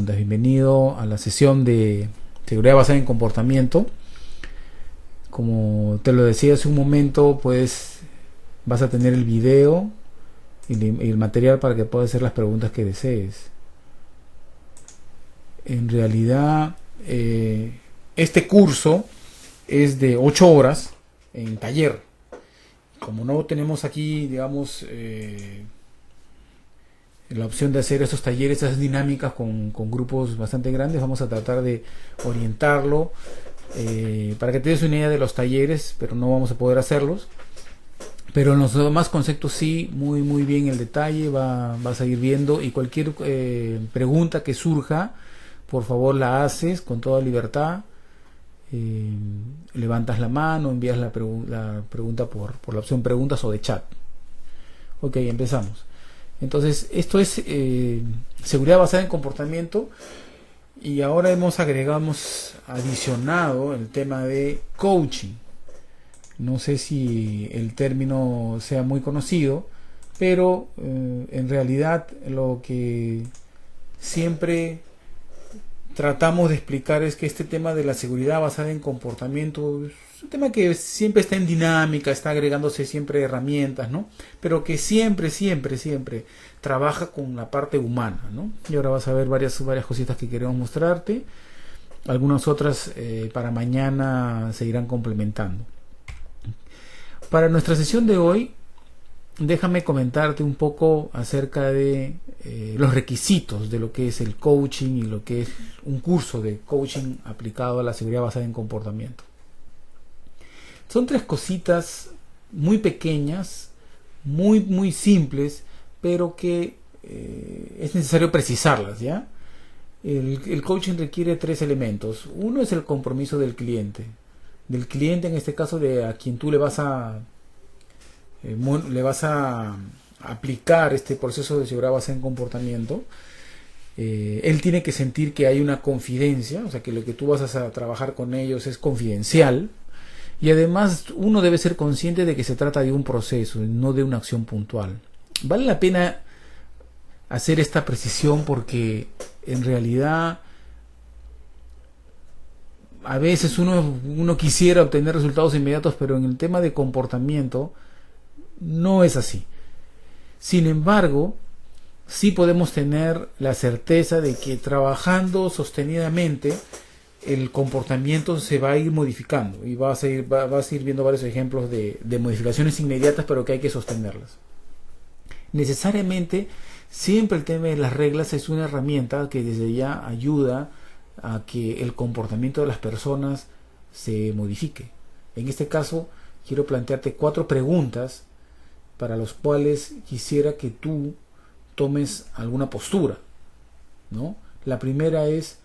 Bienvenido a la sesión de seguridad basada en comportamiento. Como te lo decía hace un momento, pues vas a tener el video y el material para que puedas hacer las preguntas que desees. En realidad, este curso es de 8 horas en taller. Como no tenemos aquí, digamos, la opción de hacer esos talleres, esas dinámicas con grupos bastante grandes, vamos a tratar de orientarlo para que te des una idea de los talleres, pero no vamos a poder hacerlos. Pero en los demás conceptos sí, muy bien el detalle, vas a ir viendo, y cualquier pregunta que surja, por favor la haces con toda libertad. Levantas la mano, envías la pregunta por la opción preguntas o de chat. Ok, empezamos. Entonces, esto es seguridad basada en comportamiento, y ahora hemos adicionado el tema de coaching. No sé si el término sea muy conocido, pero en realidad lo que siempre tratamos de explicar es que este tema de la seguridad basada en comportamiento es un tema que siempre está en dinámica, está agregándose siempre herramientas, ¿no? Pero que siempre trabaja con la parte humana, ¿no? Y ahora vas a ver varias cositas que queremos mostrarte. Algunas otras para mañana se irán complementando. Para nuestra sesión de hoy, déjame comentarte un poco acerca de los requisitos de lo que es el coaching y lo que es un curso de coaching aplicado a la seguridad basada en comportamiento. Son 3 cositas muy pequeñas, muy simples, pero que es necesario precisarlas, ¿ya? El coaching requiere 3 elementos. Uno es el compromiso del cliente en este caso, a quien tú le vas a aplicar este proceso de seguridad basada en comportamiento. Él tiene que sentir que hay una confidencia, o sea, que lo que tú vas a trabajar con ellos es confidencial, y además uno debe ser consciente de que se trata de un proceso, no de una acción puntual. Vale la pena hacer esta precisión porque en realidad a veces uno quisiera obtener resultados inmediatos, pero en el tema de comportamiento no es así. Sin embargo, sí podemos tener la certeza de que trabajando sostenidamente el comportamiento se va a ir modificando, y vas a ir viendo varios ejemplos de modificaciones inmediatas, pero que hay que sostenerlas. Necesariamente, siempre el tema de las reglas es una herramienta que desde ya ayuda a que el comportamiento de las personas se modifique. En este caso, quiero plantearte 4 preguntas para las cuales quisiera que tú tomes alguna postura, ¿no? La primera es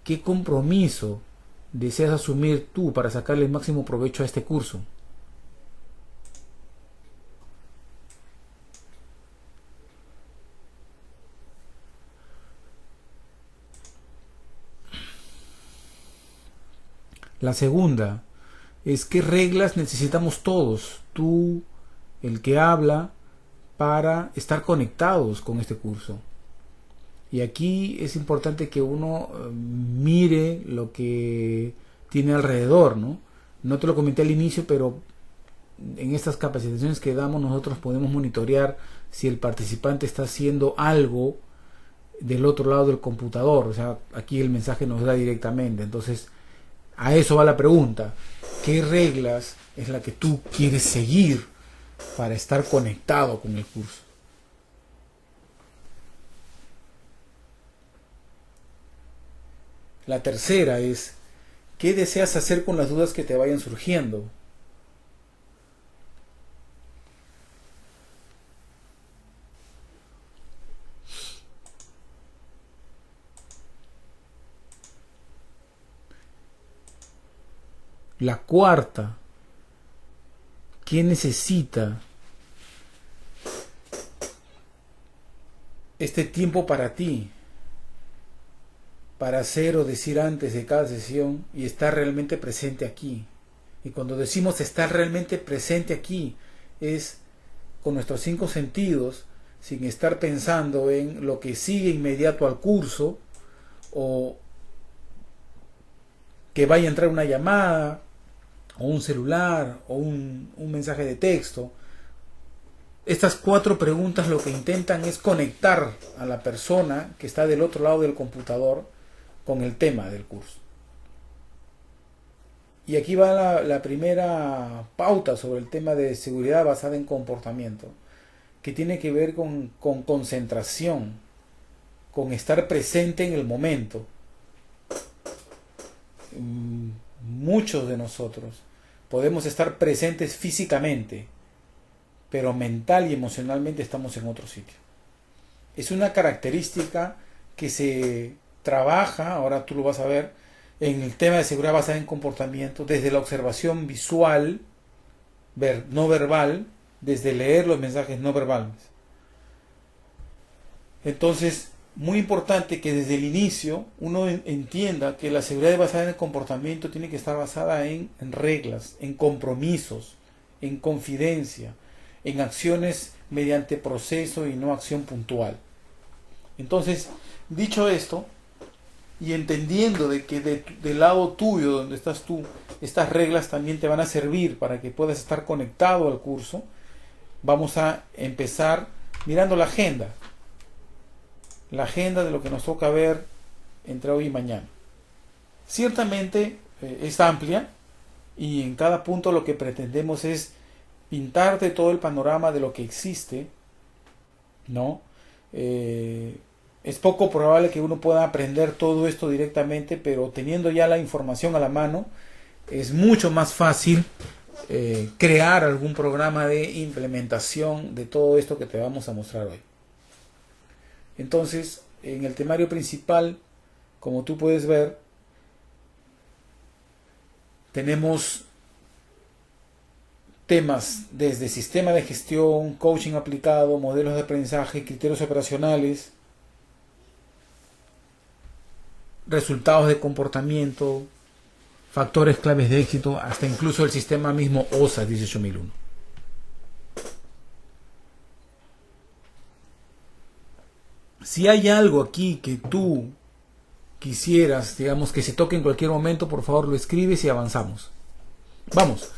¿qué compromiso deseas asumir tú para sacarle el máximo provecho a este curso? La segunda es ¿qué reglas necesitamos todos, tú, el que habla, para estar conectados con este curso? Y aquí es importante que uno mire lo que tiene alrededor, ¿no? No te lo comenté al inicio, pero en estas capacitaciones que damos nosotros podemos monitorear si el participante está haciendo algo del otro lado del computador. O sea, aquí el mensaje nos da directamente. Entonces, a eso va la pregunta: ¿qué reglas es la que tú quieres seguir para estar conectado con el curso? La tercera es ¿qué deseas hacer con las dudas que te vayan surgiendo? La cuarta, ¿qué necesita este tiempo para ti, para hacer o decir antes de cada sesión y estar realmente presente aquí? Y cuando decimos estar realmente presente aquí, es con nuestros 5 sentidos sin estar pensando en lo que sigue inmediato al curso, o que vaya a entrar una llamada, o un celular, o un mensaje de texto. Estas 4 preguntas lo que intentan es conectar a la persona que está del otro lado del computador con el tema del curso. Y aquí va la primera pauta sobre el tema de seguridad basada en comportamiento, que tiene que ver con concentración, con estar presente en el momento. Muchos de nosotros podemos estar presentes físicamente, pero mental y emocionalmente estamos en otro sitio. Es una característica que se trabaja, ahora tú lo vas a ver, en el tema de seguridad basada en comportamiento, desde la observación visual, no verbal, desde leer los mensajes no verbales. Entonces, muy importante que desde el inicio uno entienda que la seguridad basada en el comportamiento tiene que estar basada en reglas, en compromisos, en confidencia, en acciones mediante proceso y no acción puntual. Entonces, dicho esto, y entendiendo de que del lado tuyo, donde estás tú, estas reglas también te van a servir para que puedas estar conectado al curso, vamos a empezar mirando la agenda de lo que nos toca ver entre hoy y mañana. Ciertamente es amplia, y en cada punto lo que pretendemos es pintarte todo el panorama de lo que existe, ¿no? Es poco probable que uno pueda aprender todo esto directamente, pero teniendo ya la información a la mano, es mucho más fácil crear algún programa de implementación de todo esto que te vamos a mostrar hoy. Entonces, en el temario principal, como tú puedes ver, tenemos temas desde sistema de gestión, coaching aplicado, modelos de aprendizaje, criterios operacionales, resultados de comportamiento, factores claves de éxito, hasta incluso el sistema mismo OSA 18001. Si hay algo aquí que tú quisieras, digamos, que se toque en cualquier momento, por favor lo escribes y avanzamos. Vamos.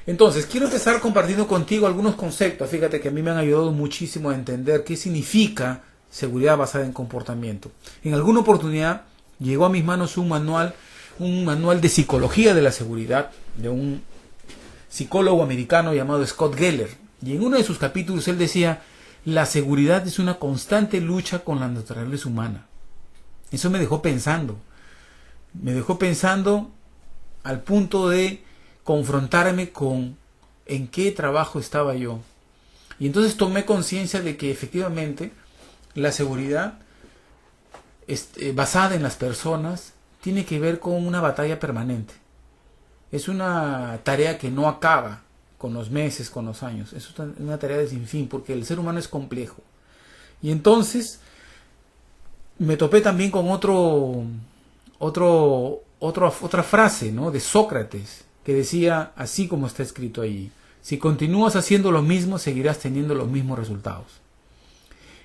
Entonces, quiero empezar compartiendo contigo algunos conceptos. Fíjate que a mí me han ayudado muchísimo a entender qué significa seguridad basada en comportamiento. En alguna oportunidad llegó a mis manos un manual de psicología de la seguridad de un psicólogo americano llamado Scott Geller. Y en uno de sus capítulos él decía: la seguridad es una constante lucha con la naturaleza humana. Eso me dejó pensando al punto de confrontarme con en qué trabajo estaba yo. Y entonces tomé conciencia de que efectivamente la seguridad basada en las personas tiene que ver con una batalla permanente. Es una tarea que no acaba con los meses, con los años. Es una tarea de sinfín, porque el ser humano es complejo. Y entonces me topé también con otra frase, ¿no?, de Sócrates, que decía, así como está escrito ahí: si continúas haciendo lo mismo, seguirás teniendo los mismos resultados.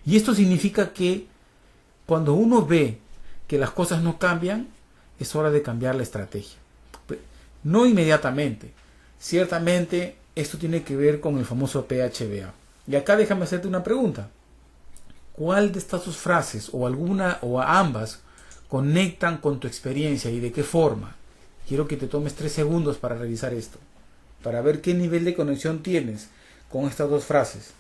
Y esto significa que cuando uno ve que las cosas no cambian, es hora de cambiar la estrategia. No inmediatamente. Ciertamente esto tiene que ver con el famoso PHBA. Y acá déjame hacerte una pregunta. ¿Cuál de estas dos frases, o alguna o ambas, conectan con tu experiencia y de qué forma? Quiero que te tomes 3 segundos para revisar esto, para ver qué nivel de conexión tienes con estas dos frases.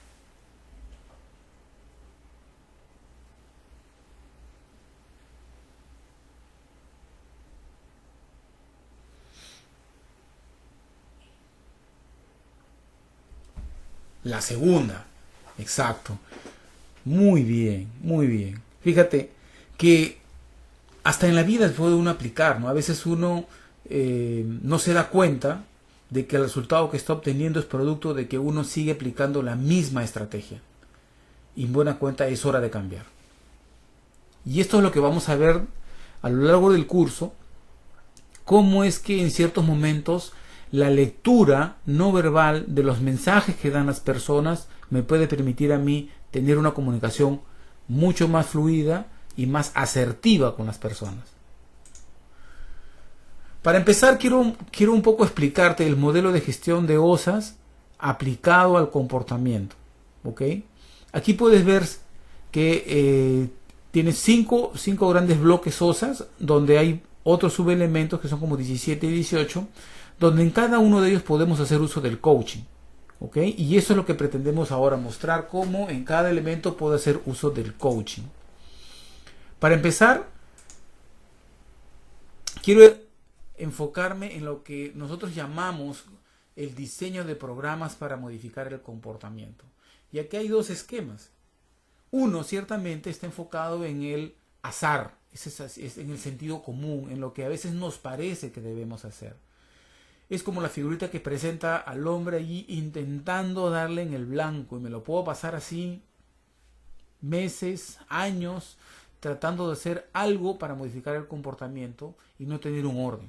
La segunda, exacto. Muy bien, muy bien. Fíjate que hasta en la vida puede uno aplicar, ¿no? A veces uno no se da cuenta de que el resultado que está obteniendo es producto de que uno sigue aplicando la misma estrategia. Y en buena cuenta es hora de cambiar. Y esto es lo que vamos a ver a lo largo del curso, cómo es que en ciertos momentos la lectura no verbal de los mensajes que dan las personas me puede permitir a mí tener una comunicación mucho más fluida y más asertiva con las personas. Para empezar, quiero un poco explicarte el modelo de gestión de OSAS aplicado al comportamiento. ¿Ok? Aquí puedes ver que tiene cinco grandes bloques OSAS, donde hay otros subelementos que son como 17 y 18, donde en cada uno de ellos podemos hacer uso del coaching. ¿Ok? Y eso es lo que pretendemos ahora mostrar, cómo en cada elemento puedo hacer uso del coaching. Para empezar, quiero enfocarme en lo que nosotros llamamos el diseño de programas para modificar el comportamiento. Y aquí hay dos esquemas. Uno ciertamente está enfocado en el azar, es en el sentido común, en lo que a veces nos parece que debemos hacer. Es como la figurita que presenta al hombre allí intentando darle en el blanco, y me lo puedo pasar así meses, años, tratando de hacer algo para modificar el comportamiento y no tener un orden.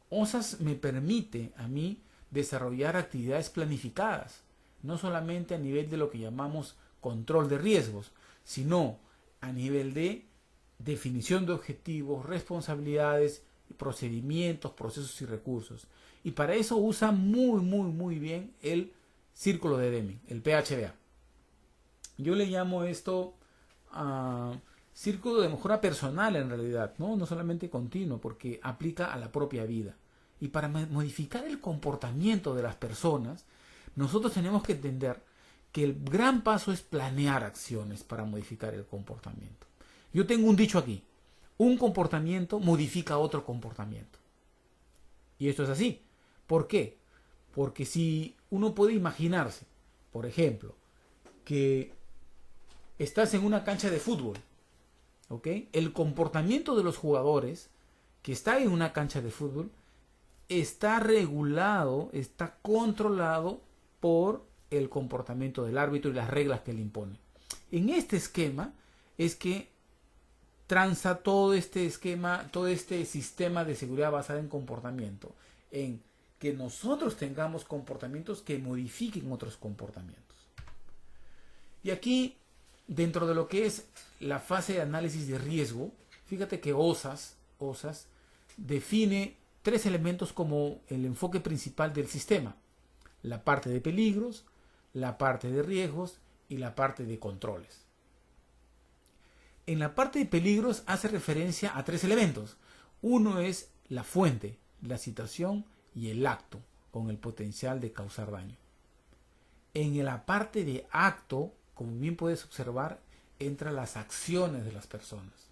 OSAS me permite a mí desarrollar actividades planificadas, no solamente a nivel de lo que llamamos control de riesgos, sino a nivel de definición de objetivos, responsabilidades, procedimientos, procesos y recursos. Y para eso usa muy bien el círculo de Deming, el PHBA. Yo le llamo esto círculo de mejora personal en realidad, no solamente continuo, porque aplica a la propia vida. Y para modificar el comportamiento de las personas, nosotros tenemos que entender que el gran paso es planear acciones para modificar el comportamiento. Yo tengo un dicho aquí: un comportamiento modifica otro comportamiento. Y esto es así. ¿Por qué? Porque si uno puede imaginarse, por ejemplo, que estás en una cancha de fútbol, ¿ok? El comportamiento de los jugadores que están en una cancha de fútbol está regulado, está controlado por el comportamiento del árbitro y las reglas que le impone. En este esquema es que transa todo este esquema, todo este sistema de seguridad basada en comportamiento, en que nosotros tengamos comportamientos que modifiquen otros comportamientos. Y aquí, dentro de lo que es la fase de análisis de riesgo, fíjate que OSAS define tres elementos como el enfoque principal del sistema: la parte de peligros, la parte de riesgos y la parte de controles. En la parte de peligros hace referencia a tres elementos. Uno es la fuente, la situación y el acto, con el potencial de causar daño. En la parte de acto, como bien puedes observar, entran las acciones de las personas.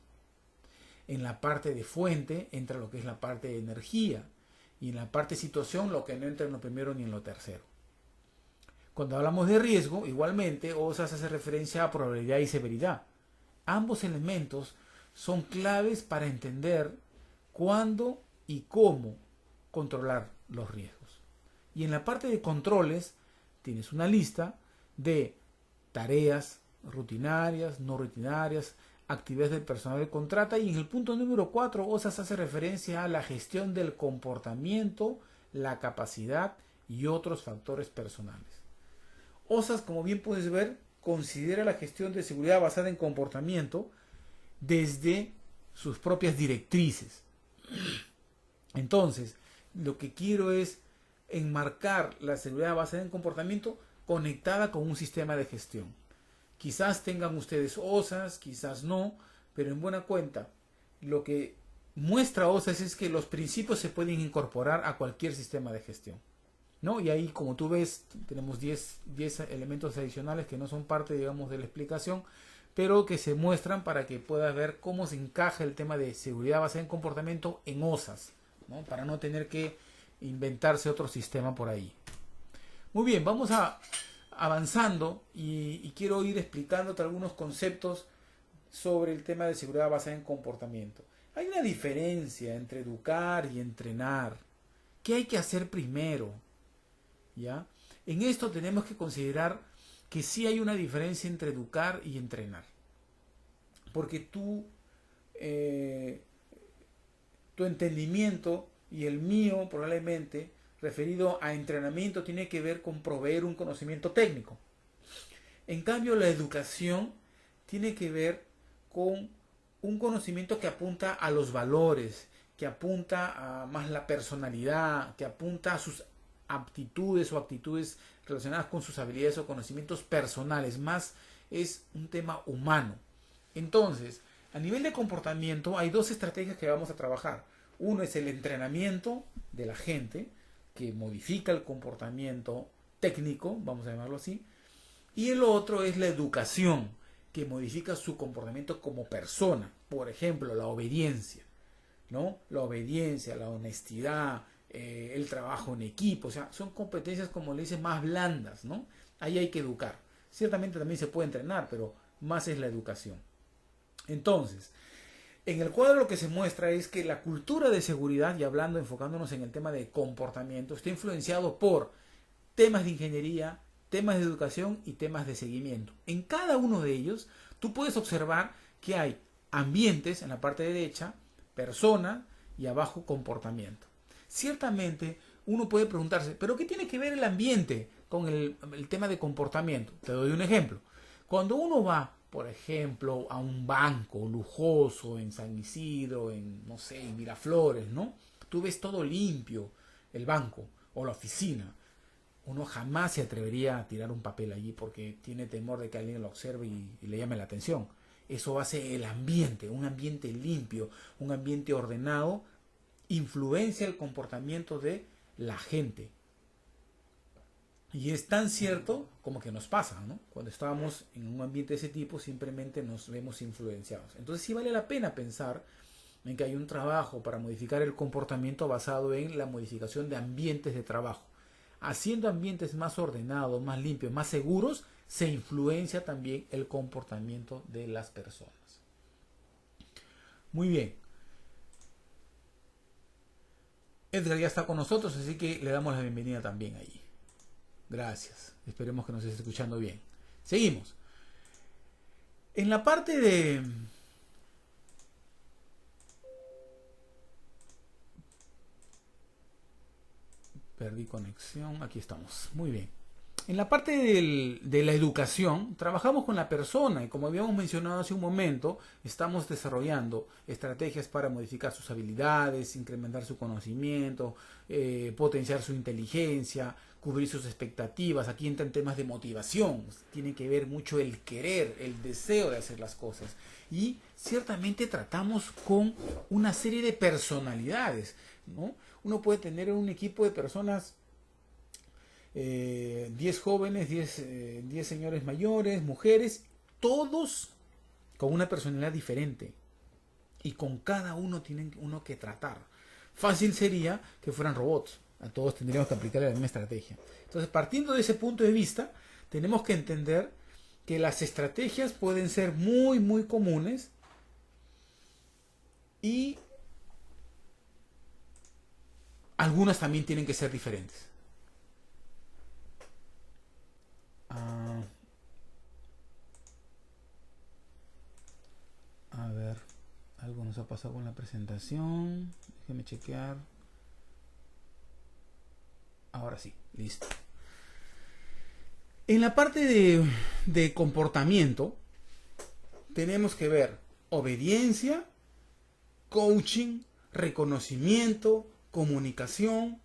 En la parte de fuente entra lo que es la parte de energía, y en la parte de situación lo que no entra en lo primero ni en lo tercero. Cuando hablamos de riesgo, igualmente OSAS hace referencia a probabilidad y severidad. Ambos elementos son claves para entender cuándo y cómo controlar los riesgos. Y en la parte de controles tienes una lista de tareas rutinarias, no rutinarias, actividades del personal que contrata, y en el punto número 4 OSAS hace referencia a la gestión del comportamiento, la capacidad y otros factores personales. OSAS, como bien puedes ver, considera la gestión de seguridad basada en comportamiento desde sus propias directrices. Entonces, lo que quiero es enmarcar la seguridad basada en comportamiento conectada con un sistema de gestión. Quizás tengan ustedes OSAS, quizás no, pero en buena cuenta, lo que muestra OSAS es que los principios se pueden incorporar a cualquier sistema de gestión, ¿no? Y ahí, como tú ves, tenemos 10 elementos adicionales que no son parte, digamos, de la explicación, pero que se muestran para que puedas ver cómo se encaja el tema de seguridad basada en comportamiento en OSAS, ¿no? Para no tener que inventarse otro sistema por ahí. Muy bien, vamos avanzando y quiero ir explicándote algunos conceptos sobre el tema de seguridad basada en comportamiento. Hay una diferencia entre educar y entrenar. ¿Qué hay que hacer primero? ¿Ya? En esto tenemos que considerar que sí hay una diferencia entre educar y entrenar. Porque tu entendimiento y el mío referido a entrenamiento tiene que ver con proveer un conocimiento técnico. En cambio, la educación tiene que ver con un conocimiento que apunta a los valores, que apunta a más la personalidad, que apunta a sus aptitudes o actitudes relacionadas con sus habilidades o conocimientos personales, más es un tema humano. Entonces, a nivel de comportamiento hay dos estrategias que vamos a trabajar. Uno es el entrenamiento de la gente, que modifica el comportamiento técnico, vamos a llamarlo así, y el otro es la educación, que modifica su comportamiento como persona. Por ejemplo, la obediencia, ¿no? La obediencia, la honestidad, el trabajo en equipo, o sea, son competencias, como le dicen, más blandas, ¿no? Ahí hay que educar. Ciertamente también se puede entrenar, pero más es la educación. Entonces, en el cuadro lo que se muestra es que la cultura de seguridad, y hablando, enfocándonos en el tema de comportamiento, está influenciado por temas de ingeniería, temas de educación y temas de seguimiento. En cada uno de ellos, tú puedes observar que hay ambientes en la parte derecha, persona y abajo comportamiento. Ciertamente, uno puede preguntarse, ¿pero qué tiene que ver el ambiente con el tema de comportamiento? Te doy un ejemplo. Cuando uno va, por ejemplo, a un banco lujoso en San Isidro, en, no sé, en Miraflores, ¿no? Tú ves todo limpio, el banco o la oficina. Uno jamás se atrevería a tirar un papel allí porque tiene temor de que alguien lo observe y le llame la atención. Eso hace el ambiente, un ambiente limpio, un ambiente ordenado, influencia el comportamiento de la gente. Y es tan cierto como que nos pasa, ¿no? Cuando estábamos en un ambiente de ese tipo, simplemente nos vemos influenciados. Entonces sí vale la pena pensar en que hay un trabajo para modificar el comportamiento basado en la modificación de ambientes de trabajo. Haciendo ambientes más ordenados, más limpios, más seguros, se influencia también el comportamiento de las personas. Muy bien. Edgar ya está con nosotros, así que le damos la bienvenida también allí. Gracias. Esperemos que nos esté escuchando bien. Seguimos. En la parte de... Perdí conexión. Aquí estamos. Muy bien. En la parte de la educación, trabajamos con la persona y como habíamos mencionado hace un momento, estamos desarrollando estrategias para modificar sus habilidades, incrementar su conocimiento, potenciar su inteligencia, cubrir sus expectativas. Aquí entran temas de motivación, tiene que ver mucho el querer, el deseo de hacer las cosas. Y ciertamente tratamos con una serie de personalidades, ¿no? Uno puede tener un equipo de personas 10 jóvenes, 10 señores mayores, mujeres, todos con una personalidad diferente. Y con cada uno tienen uno que tratar. Fácil sería que fueran robots. A todos tendríamos que aplicar la misma estrategia. Entonces, partiendo de ese punto de vista, tenemos que entender que las estrategias pueden ser muy, muy comunes y algunas también tienen que ser diferentes. A ver, algo nos ha pasado con la presentación. Déjeme chequear. Ahora sí, listo. En la parte de comportamiento, tenemos que ver obediencia, coaching, reconocimiento, comunicación,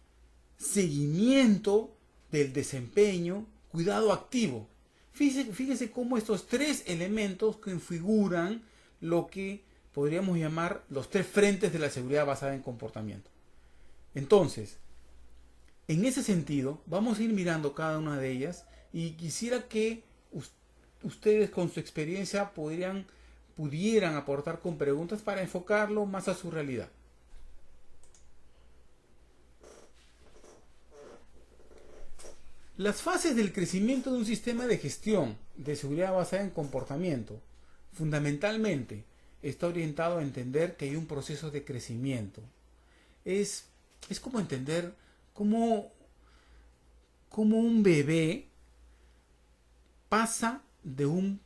seguimiento del desempeño, cuidado activo. Fíjese cómo estos tres elementos configuran lo que podríamos llamar los tres frentes de la seguridad basada en comportamiento. Entonces, en ese sentido, vamos a ir mirando cada una de ellas y quisiera que ustedes con su experiencia pudieran aportar con preguntas para enfocarlo más a su realidad. Las fases del crecimiento de un sistema de gestión de seguridad basada en comportamiento fundamentalmente está orientado a entender que hay un proceso de crecimiento. Es como entender cómo un bebé pasa de un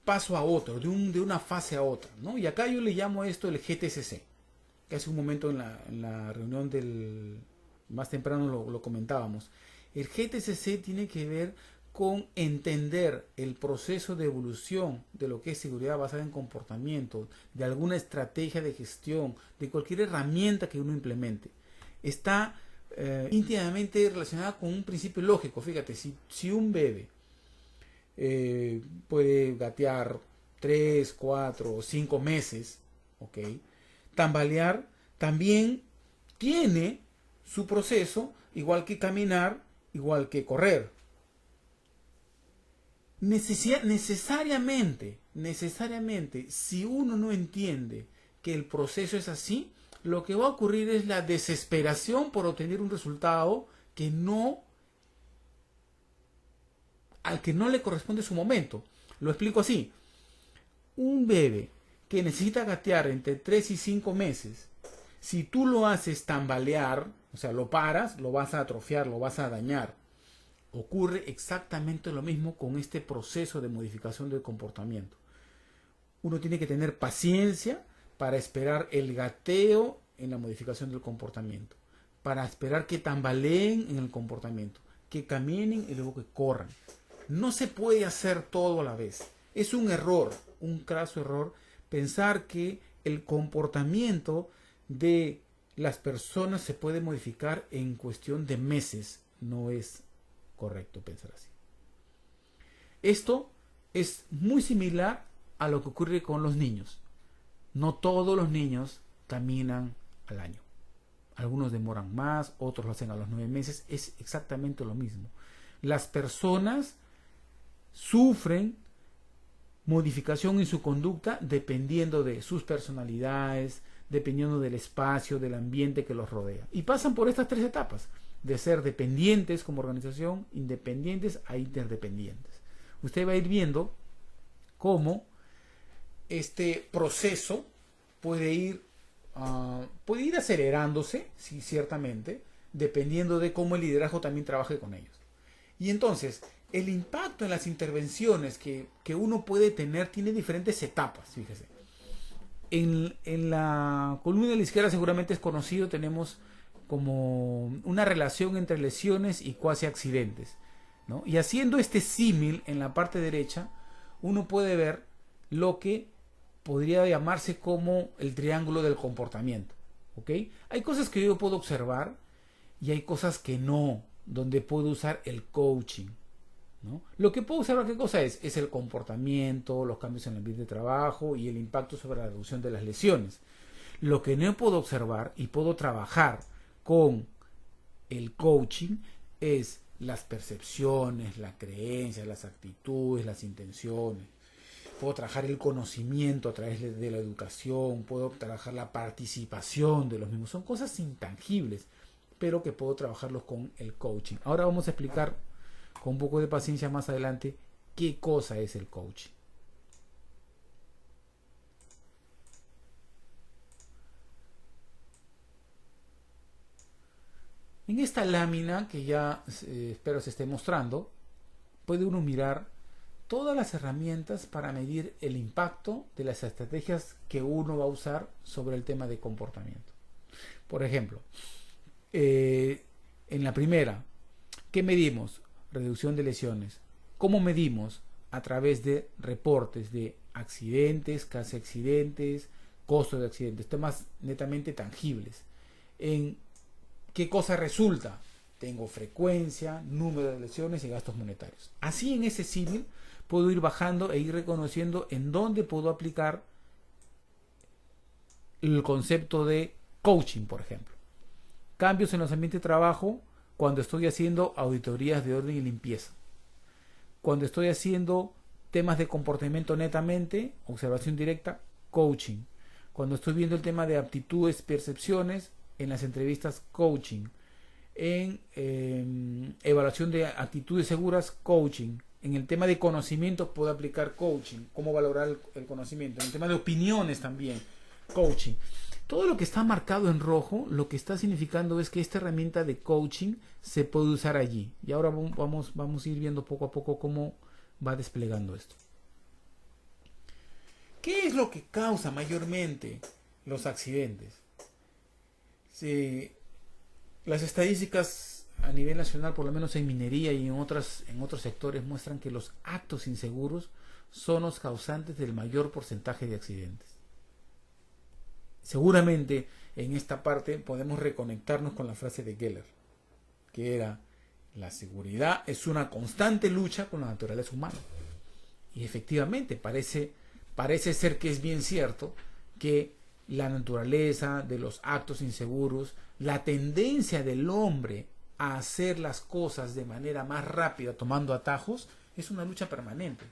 paso a otro, de una fase a otra, ¿no? Y acá yo le llamo esto el GTCC, que hace un momento en la reunión del más temprano lo comentábamos. El GTCC tiene que ver con entender el proceso de evolución de lo que es seguridad basada en comportamiento, de alguna estrategia de gestión, de cualquier herramienta que uno implemente. Está íntimamente relacionada con un principio lógico. Fíjate, si un bebé puede gatear 3, 4 o 5 meses, ¿ok? Tambalear también tiene su proceso, igual que caminar, igual que correr. Necesariamente, si uno no entiende que el proceso es así, lo que va a ocurrir es la desesperación por obtener un resultado al que no le corresponde su momento. Lo explico así. Un bebé que necesita gatear entre 3 y 5 meses, si tú lo haces tambalear, o sea, lo paras, lo vas a atrofiar, lo vas a dañar. Ocurre exactamente lo mismo con este proceso de modificación del comportamiento. Uno tiene que tener paciencia para esperar el gateo en la modificación del comportamiento, para esperar que tambaleen en el comportamiento, que caminen y luego que corran. No se puede hacer todo a la vez. Es un error, un craso error, pensar que el comportamiento de las personas se puede modificar en cuestión de meses. No es correcto pensar así. Esto es muy similar a lo que ocurre con los niños. No todos los niños caminan al año. Algunos demoran más, otros lo hacen a los 9 meses. Es exactamente lo mismo. Las personas sufren modificación en su conducta dependiendo de sus personalidades, dependiendo del espacio, del ambiente que los rodea. Y pasan por estas 3 etapas, de ser dependientes como organización, independientes a interdependientes. Usted va a ir viendo cómo este proceso puede ir acelerándose, sí, ciertamente, dependiendo de cómo el liderazgo también trabaje con ellos. Y entonces, el impacto en las intervenciones que uno puede tener tiene diferentes etapas, fíjese. En la columna de la izquierda seguramente es conocido, tenemos como una relación entre lesiones y cuasi accidentes, ¿no? Y haciendo este símil en la parte derecha, uno puede ver lo que podría llamarse como el triángulo del comportamiento, ¿ok? Hay cosas que yo puedo observar y hay cosas que no, donde puedo usar el coaching, ¿no? Lo que puedo observar, ¿qué cosa es? Es el comportamiento, los cambios en el ambiente de trabajo y el impacto sobre la reducción de las lesiones. Lo que no puedo observar y puedo trabajar con el coaching es las percepciones, las creencias, las actitudes, las intenciones. Puedo trabajar el conocimiento a través de la educación, puedo trabajar la participación de los mismos. Son cosas intangibles, pero que puedo trabajarlos con el coaching. Ahora vamos a explicar con un poco de paciencia más adelante qué cosa es el coaching. En esta lámina que ya espero se esté mostrando, puede uno mirar todas las herramientas para medir el impacto de las estrategias que uno va a usar sobre el tema de comportamiento. Por ejemplo, en la primera, ¿qué medimos? Reducción de lesiones. ¿Cómo medimos? A través de reportes de accidentes, casi accidentes, costos de accidentes, temas netamente tangibles. En ¿qué cosa resulta? Tengo frecuencia, número de lesiones y gastos monetarios. Así en ese símil puedo ir bajando e ir reconociendo en dónde puedo aplicar el concepto de coaching, por ejemplo. Cambios en los ambientes de trabajo cuando estoy haciendo auditorías de orden y limpieza. Cuando estoy haciendo temas de comportamiento netamente, observación directa, coaching. Cuando estoy viendo el tema de aptitudes, percepciones, en las entrevistas, coaching. En evaluación de actitudes seguras, coaching. En el tema de conocimiento puedo aplicar coaching, cómo valorar el conocimiento. En el tema de opiniones también, coaching. Todo lo que está marcado en rojo, lo que está significando es que esta herramienta de coaching se puede usar allí. Y ahora vamos a ir viendo poco a poco cómo va desplegando esto. ¿Qué es lo que causa mayormente los accidentes? Las estadísticas a nivel nacional, por lo menos en minería y en otros sectores, muestran que los actos inseguros son los causantes del mayor porcentaje de accidentes. Seguramente en esta parte podemos reconectarnos con la frase de Geller, que era: la seguridad es una constante lucha con la naturaleza humana. Y efectivamente parece ser que es bien cierto que la naturaleza de los actos inseguros, la tendencia del hombre a hacer las cosas de manera más rápida, tomando atajos, es una lucha permanente.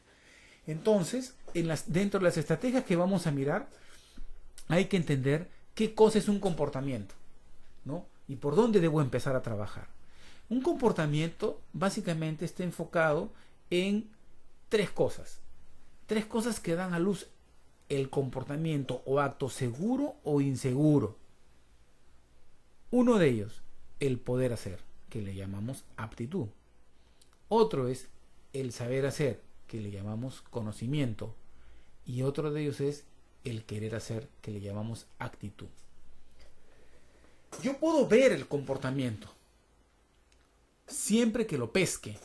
Entonces, dentro de las estrategias que vamos a mirar, hay que entender qué cosa es un comportamiento, ¿no? Y por dónde debo empezar a trabajar. Un comportamiento básicamente está enfocado en tres cosas que dan a luz el comportamiento o acto seguro o inseguro. Uno de ellos, el poder hacer, que le llamamos aptitud. Otro es el saber hacer, que le llamamos conocimiento. Y otro de ellos es el querer hacer, que le llamamos actitud. Yo puedo ver el comportamiento siempre que lo pesque,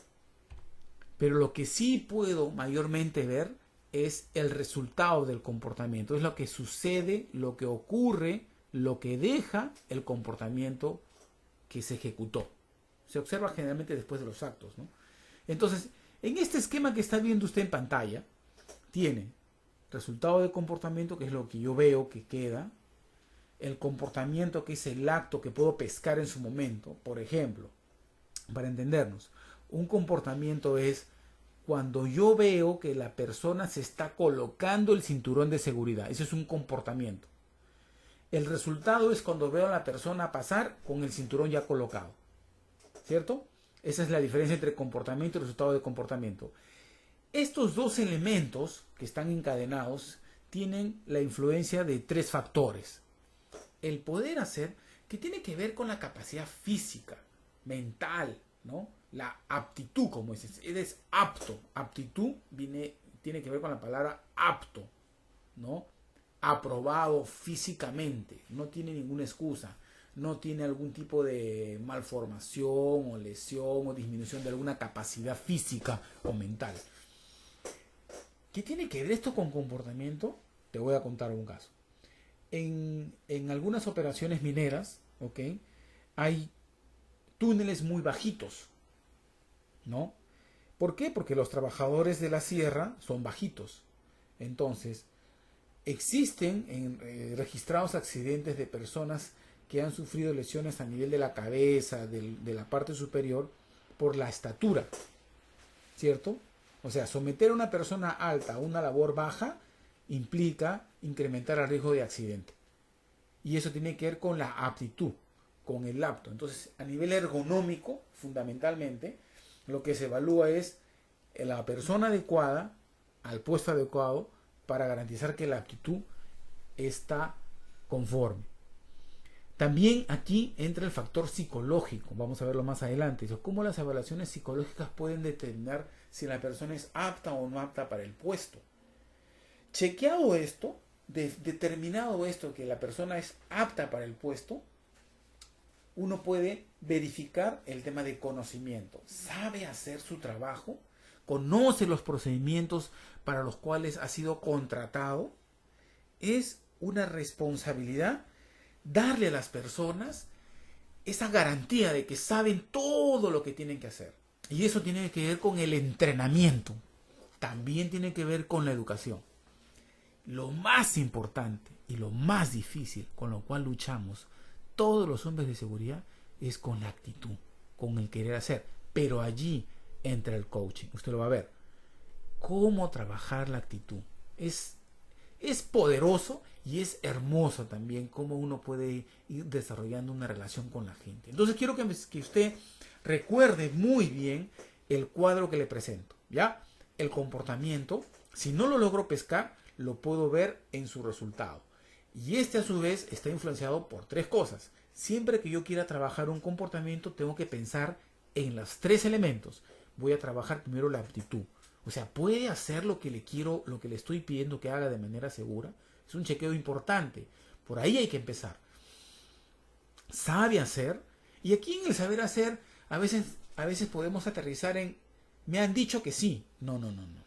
pero lo que sí puedo mayormente ver es el resultado del comportamiento, es lo que sucede, lo que ocurre, lo que deja el comportamiento que se ejecutó. Se observa generalmente después de los actos, ¿no? Entonces, en este esquema que está viendo usted en pantalla, tiene resultado de comportamiento, que es lo que yo veo que queda, el comportamiento, que es el acto que puedo pescar en su momento. Por ejemplo, para entendernos, un comportamiento es cuando yo veo que la persona se está colocando el cinturón de seguridad. Eso es un comportamiento. El resultado es cuando veo a la persona pasar con el cinturón ya colocado, ¿cierto? Esa es la diferencia entre comportamiento y resultado de comportamiento. Estos dos elementos que están encadenados tienen la influencia de tres factores. El poder hacer, que tiene que ver con la capacidad física, mental, ¿no? La aptitud, como dices, eres apto. Aptitud tiene que ver con la palabra apto, ¿no? Aprobado físicamente, no tiene ninguna excusa, no tiene algún tipo de malformación o lesión o disminución de alguna capacidad física o mental. ¿Qué tiene que ver esto con comportamiento? Te voy a contar un caso. En algunas operaciones mineras, ¿ok?, hay túneles muy bajitos, ¿no? ¿Por qué? Porque los trabajadores de la sierra son bajitos. Entonces, existen registrados accidentes de personas que han sufrido lesiones a nivel de la cabeza, de la parte superior, por la estatura, ¿cierto? O sea, someter a una persona alta a una labor baja implica incrementar el riesgo de accidente. Y eso tiene que ver con la aptitud, con el apto. Entonces, a nivel ergonómico, fundamentalmente, lo que se evalúa es la persona adecuada al puesto adecuado para garantizar que la aptitud está conforme. También aquí entra el factor psicológico, vamos a verlo más adelante, cómo las evaluaciones psicológicas pueden determinar si la persona es apta o no apta para el puesto. Chequeado esto, determinado esto, que la persona es apta para el puesto, uno puede verificar el tema de conocimiento. ¿Sabe hacer su trabajo? ¿Conoce los procedimientos para los cuales ha sido contratado? Es una responsabilidad darle a las personas esa garantía de que saben todo lo que tienen que hacer. Y eso tiene que ver con el entrenamiento. También tiene que ver con la educación. Lo más importante y lo más difícil con lo cual luchamos todos los hombres de seguridad es con la actitud, con el querer hacer. Pero allí entra el coaching. Usted lo va a ver. Cómo trabajar la actitud. Es poderoso y es hermoso también cómo uno puede ir desarrollando una relación con la gente. Entonces quiero que usted recuerde muy bien el cuadro que le presento, ¿ya? El comportamiento, si no lo logro pescar, lo puedo ver en su resultado. Y este a su vez está influenciado por tres cosas. Siempre que yo quiera trabajar un comportamiento, tengo que pensar en los tres elementos. Voy a trabajar primero la aptitud. O sea, puede hacer lo que le estoy pidiendo que haga de manera segura. Es un chequeo importante. Por ahí hay que empezar. Sabe hacer. Y aquí en el saber hacer a veces podemos aterrizar en me han dicho que sí. No, no, no, no.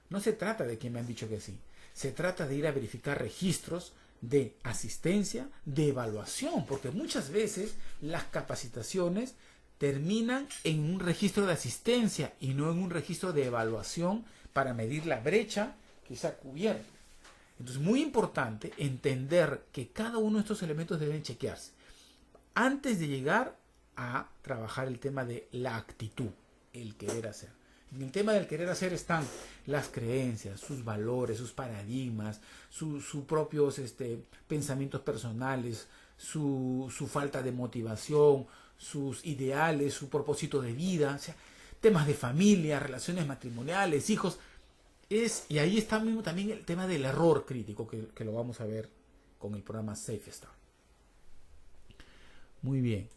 No se trata de que me han dicho que sí. Se trata de ir a verificar registros de asistencia, de evaluación, porque muchas veces las capacitaciones terminan en un registro de asistencia y no en un registro de evaluación para medir la brecha que se ha cubierto. Entonces, muy importante entender que cada uno de estos elementos deben chequearse antes de llegar a trabajar el tema de la actitud, el querer hacer. En el tema del querer hacer están las creencias, sus valores, sus paradigmas, sus propios pensamientos personales, su falta de motivación, sus ideales, su propósito de vida, o sea, temas de familia, relaciones matrimoniales, hijos. Y ahí está mismo también el tema del error crítico, que lo vamos a ver con el programa Safe Start. Muy bien.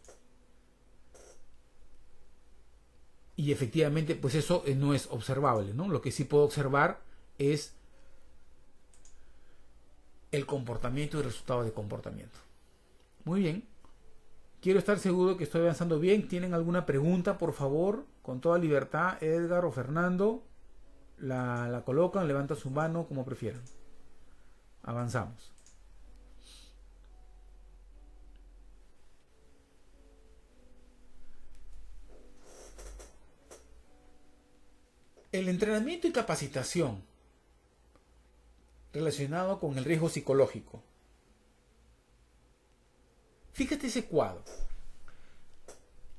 Y efectivamente, pues eso no es observable, ¿no? Lo que sí puedo observar es el comportamiento y el resultado de comportamiento. Muy bien. Quiero estar seguro que estoy avanzando bien. ¿Tienen alguna pregunta, por favor? Con toda libertad, Edgar o Fernando. La colocan, levantan su mano, como prefieran. Avanzamos. El entrenamiento y capacitación relacionado con el riesgo psicológico. Fíjate ese cuadro.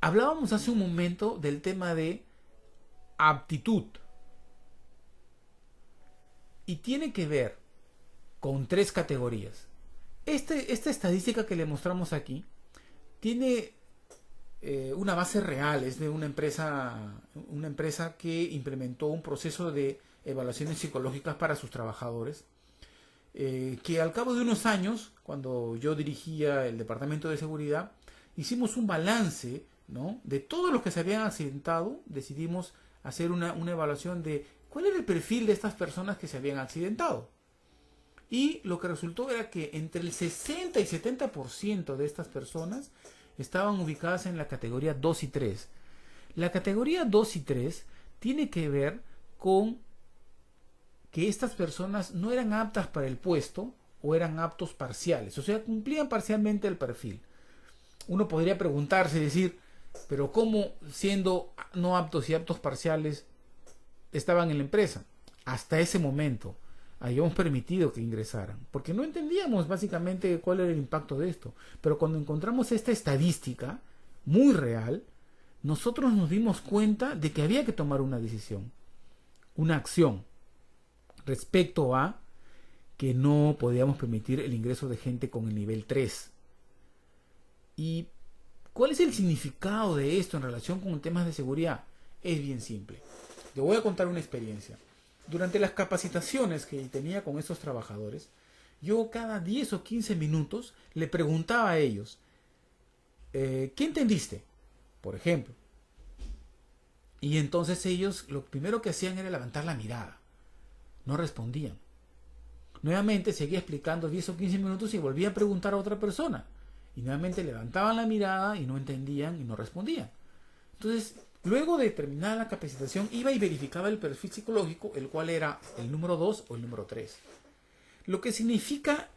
Hablábamos hace un momento del tema de aptitud. Y tiene que ver con 3 categorías. Esta estadística que le mostramos aquí tiene una base real. Es de una empresa que implementó un proceso de evaluaciones psicológicas para sus trabajadores, que al cabo de unos años, cuando yo dirigía el departamento de seguridad, hicimos un balance, ¿no?, de todos los que se habían accidentado. Decidimos hacer una evaluación de cuál era el perfil de estas personas que se habían accidentado. Y lo que resultó era que entre el 60 y 70% de estas personas estaban ubicadas en la categoría 2 y 3. La categoría 2 y 3 tiene que ver con que estas personas no eran aptas para el puesto o eran aptos parciales, o sea, cumplían parcialmente el perfil. Uno podría preguntarse, decir, pero ¿cómo siendo no aptos y aptos parciales estaban en la empresa? Hasta ese momento habíamos permitido que ingresaran, porque no entendíamos básicamente cuál era el impacto de esto. Pero cuando encontramos esta estadística muy real, nosotros nos dimos cuenta de que había que tomar una decisión, una acción, respecto a que no podíamos permitir el ingreso de gente con el nivel 3. ¿Y cuál es el significado de esto en relación con temas de seguridad? Es bien simple. Te voy a contar una experiencia. Durante las capacitaciones que tenía con estos trabajadores, yo cada 10 o 15 minutos le preguntaba a ellos, ¿qué entendiste? Por ejemplo. Y entonces ellos lo primero que hacían era levantar la mirada. No respondían. Nuevamente seguía explicando 10 o 15 minutos y volvía a preguntar a otra persona. Y nuevamente levantaban la mirada y no entendían y no respondían. Entonces, luego de terminar la capacitación, iba y verificaba el perfil psicológico, el cual era el número 2 o el número 3. Lo que significa,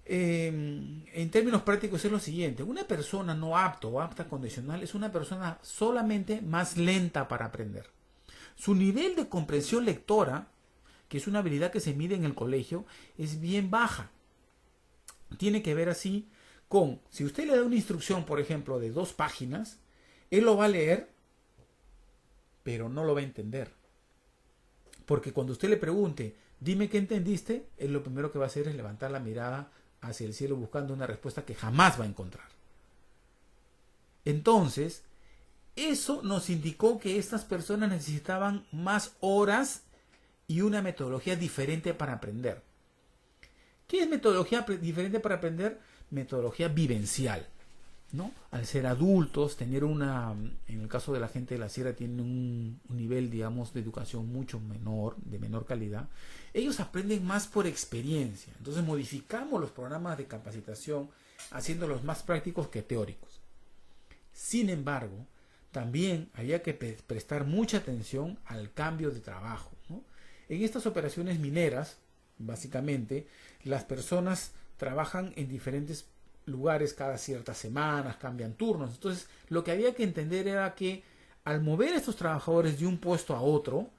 en términos prácticos, es lo siguiente. Una persona no apta o apta condicional es una persona solamente más lenta para aprender. Su nivel de comprensión lectora, que es una habilidad que se mide en el colegio, es bien baja. Tiene que ver así con, si usted le da una instrucción, por ejemplo, de 2 páginas, él lo va a leer, pero no lo va a entender. Porque cuando usted le pregunte, dime qué entendiste, él lo primero que va a hacer es levantar la mirada hacia el cielo buscando una respuesta que jamás va a encontrar. Entonces, eso nos indicó que estas personas necesitaban más horas y una metodología diferente para aprender. ¿Qué es metodología diferente para aprender? Metodología vivencial, ¿no? Al ser adultos, tener en el caso de la gente de la sierra, tienen un nivel, digamos, de educación mucho menor, de menor calidad. Ellos aprenden más por experiencia. Entonces modificamos los programas de capacitación haciéndolos más prácticos que teóricos. Sin embargo, también había que prestar mucha atención al cambio de trabajo, ¿no? En estas operaciones mineras, básicamente, las personas trabajan en diferentes lugares cada ciertas semanas, cambian turnos. Entonces, lo que había que entender era que al mover a estos trabajadores de un puesto a otro,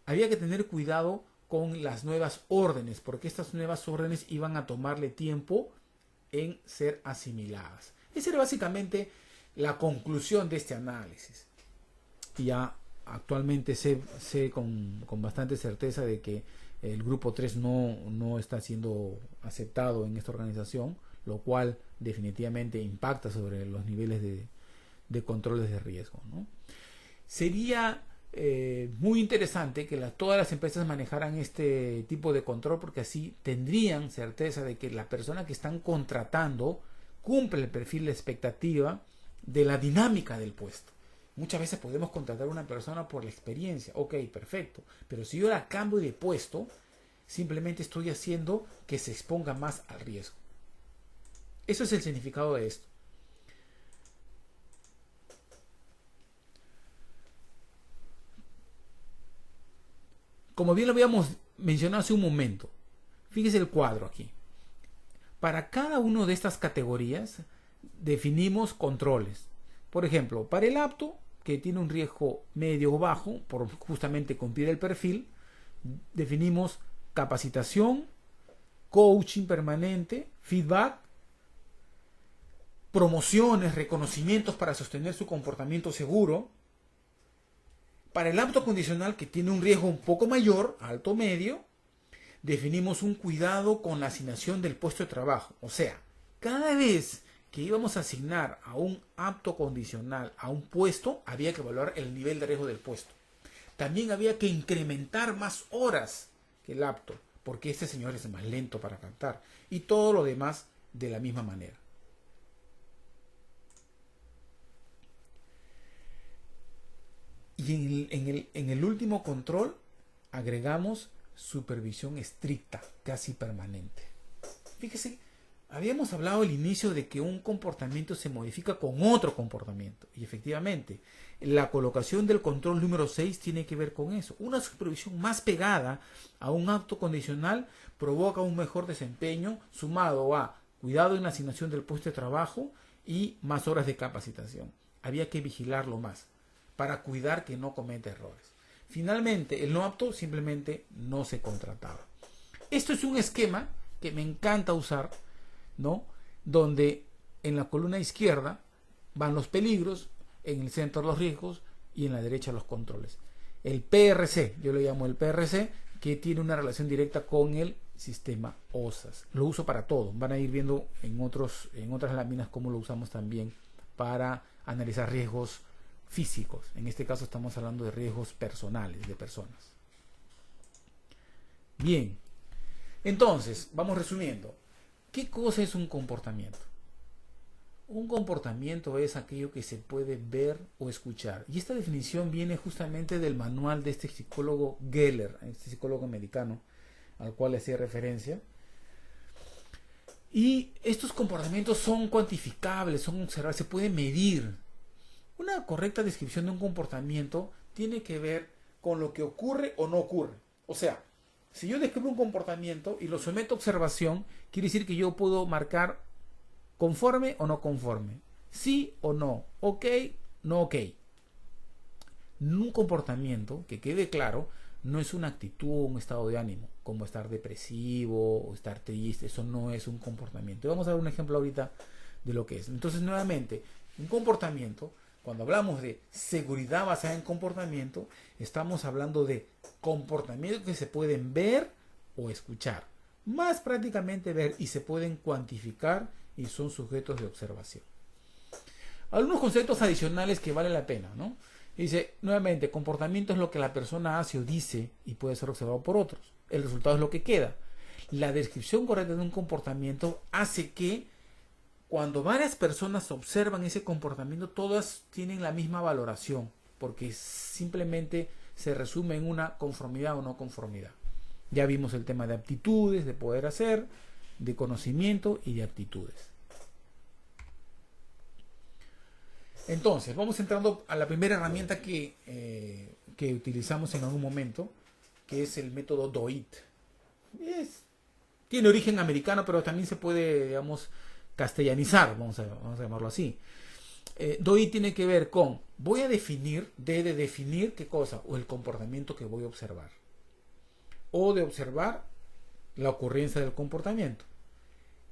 había que tener cuidado con las nuevas órdenes, porque estas nuevas órdenes iban a tomarle tiempo en ser asimiladas. Esa era básicamente la conclusión de este análisis. Y ya actualmente sé con bastante certeza de que el grupo 3 no está siendo aceptado en esta organización, lo cual definitivamente impacta sobre los niveles de controles de riesgo, ¿no? Sería muy interesante que todas las empresas manejaran este tipo de control, porque así tendrían certeza de que la persona que están contratando cumple el perfil de expectativa de la dinámica del puesto. Muchas veces podemos contratar a una persona por la experiencia, ok, perfecto, pero si yo la cambio de puesto, simplemente estoy haciendo que se exponga más al riesgo. Eso es el significado de esto. Como bien lo habíamos mencionado hace un momento, fíjese el cuadro aquí. Para cada una de estas categorías definimos controles. Por ejemplo, para el apto, que tiene un riesgo medio o bajo, por justamente cumplir el perfil, definimos capacitación, coaching permanente, feedback, promociones, reconocimientos para sostener su comportamiento seguro. Para el apto condicional, que tiene un riesgo un poco mayor, alto medio, definimos un cuidado con la asignación del puesto de trabajo. O sea, cada vez que íbamos a asignar a un apto condicional a un puesto, había que evaluar el nivel de riesgo del puesto. También había que incrementar más horas que el apto, porque este señor es más lento para cantar. Y todo lo demás de la misma manera. Y en el último control agregamos supervisión estricta, casi permanente. Fíjese, habíamos hablado al inicio de que un comportamiento se modifica con otro comportamiento. Y efectivamente, la colocación del control número 6 tiene que ver con eso. Una supervisión más pegada a un acto condicional provoca un mejor desempeño, sumado a cuidado en la asignación del puesto de trabajo y más horas de capacitación. Había que vigilarlo más para cuidar que no cometa errores. Finalmente, el no apto simplemente no se contrataba. Esto es un esquema que me encanta usar, ¿no? Donde en la columna izquierda van los peligros, en el centro los riesgos y en la derecha los controles. El PRC, yo lo llamo el PRC, que tiene una relación directa con el sistema OSAS. Lo uso para todo. Van a ir viendo en otras láminas cómo lo usamos también para analizar riesgos físicos. En este caso estamos hablando de riesgos personales, de personas. Bien, entonces, vamos resumiendo. ¿Qué cosa es un comportamiento? Un comportamiento es aquello que se puede ver o escuchar. Y esta definición viene justamente del manual de este psicólogo Geller, este psicólogo americano al cual le hacía referencia. Y estos comportamientos son cuantificables, son observables, se pueden medir. Una correcta descripción de un comportamiento tiene que ver con lo que ocurre o no ocurre. O sea, si yo describo un comportamiento y lo someto a observación, quiere decir que yo puedo marcar conforme o no conforme, sí o no, ok, no ok. Un comportamiento, que quede claro, no es una actitud o un estado de ánimo, como estar depresivo o estar triste. Eso no es un comportamiento. Vamos a dar un ejemplo ahorita de lo que es. Entonces, nuevamente, un comportamiento, cuando hablamos de seguridad basada en comportamiento, estamos hablando de comportamientos que se pueden ver o escuchar. Más prácticamente ver, y se pueden cuantificar y son sujetos de observación. Algunos conceptos adicionales que vale la pena, ¿no? Dice, nuevamente, comportamiento es lo que la persona hace o dice y puede ser observado por otros. El resultado es lo que queda. La descripción correcta de un comportamiento hace que cuando varias personas observan ese comportamiento, todas tienen la misma valoración, porque simplemente se resume en una conformidad o no conformidad. Ya vimos el tema de aptitudes, de poder hacer, de conocimiento y de actitudes. Entonces, vamos entrando a la primera herramienta que utilizamos en algún momento, que es el método DOIT. Tiene origen americano, pero también se puede, digamos, castellanizar, vamos a llamarlo así. DOIT tiene que ver con, voy a definir, de definir qué cosa, o el comportamiento que voy a observar, o de observar la ocurrencia del comportamiento,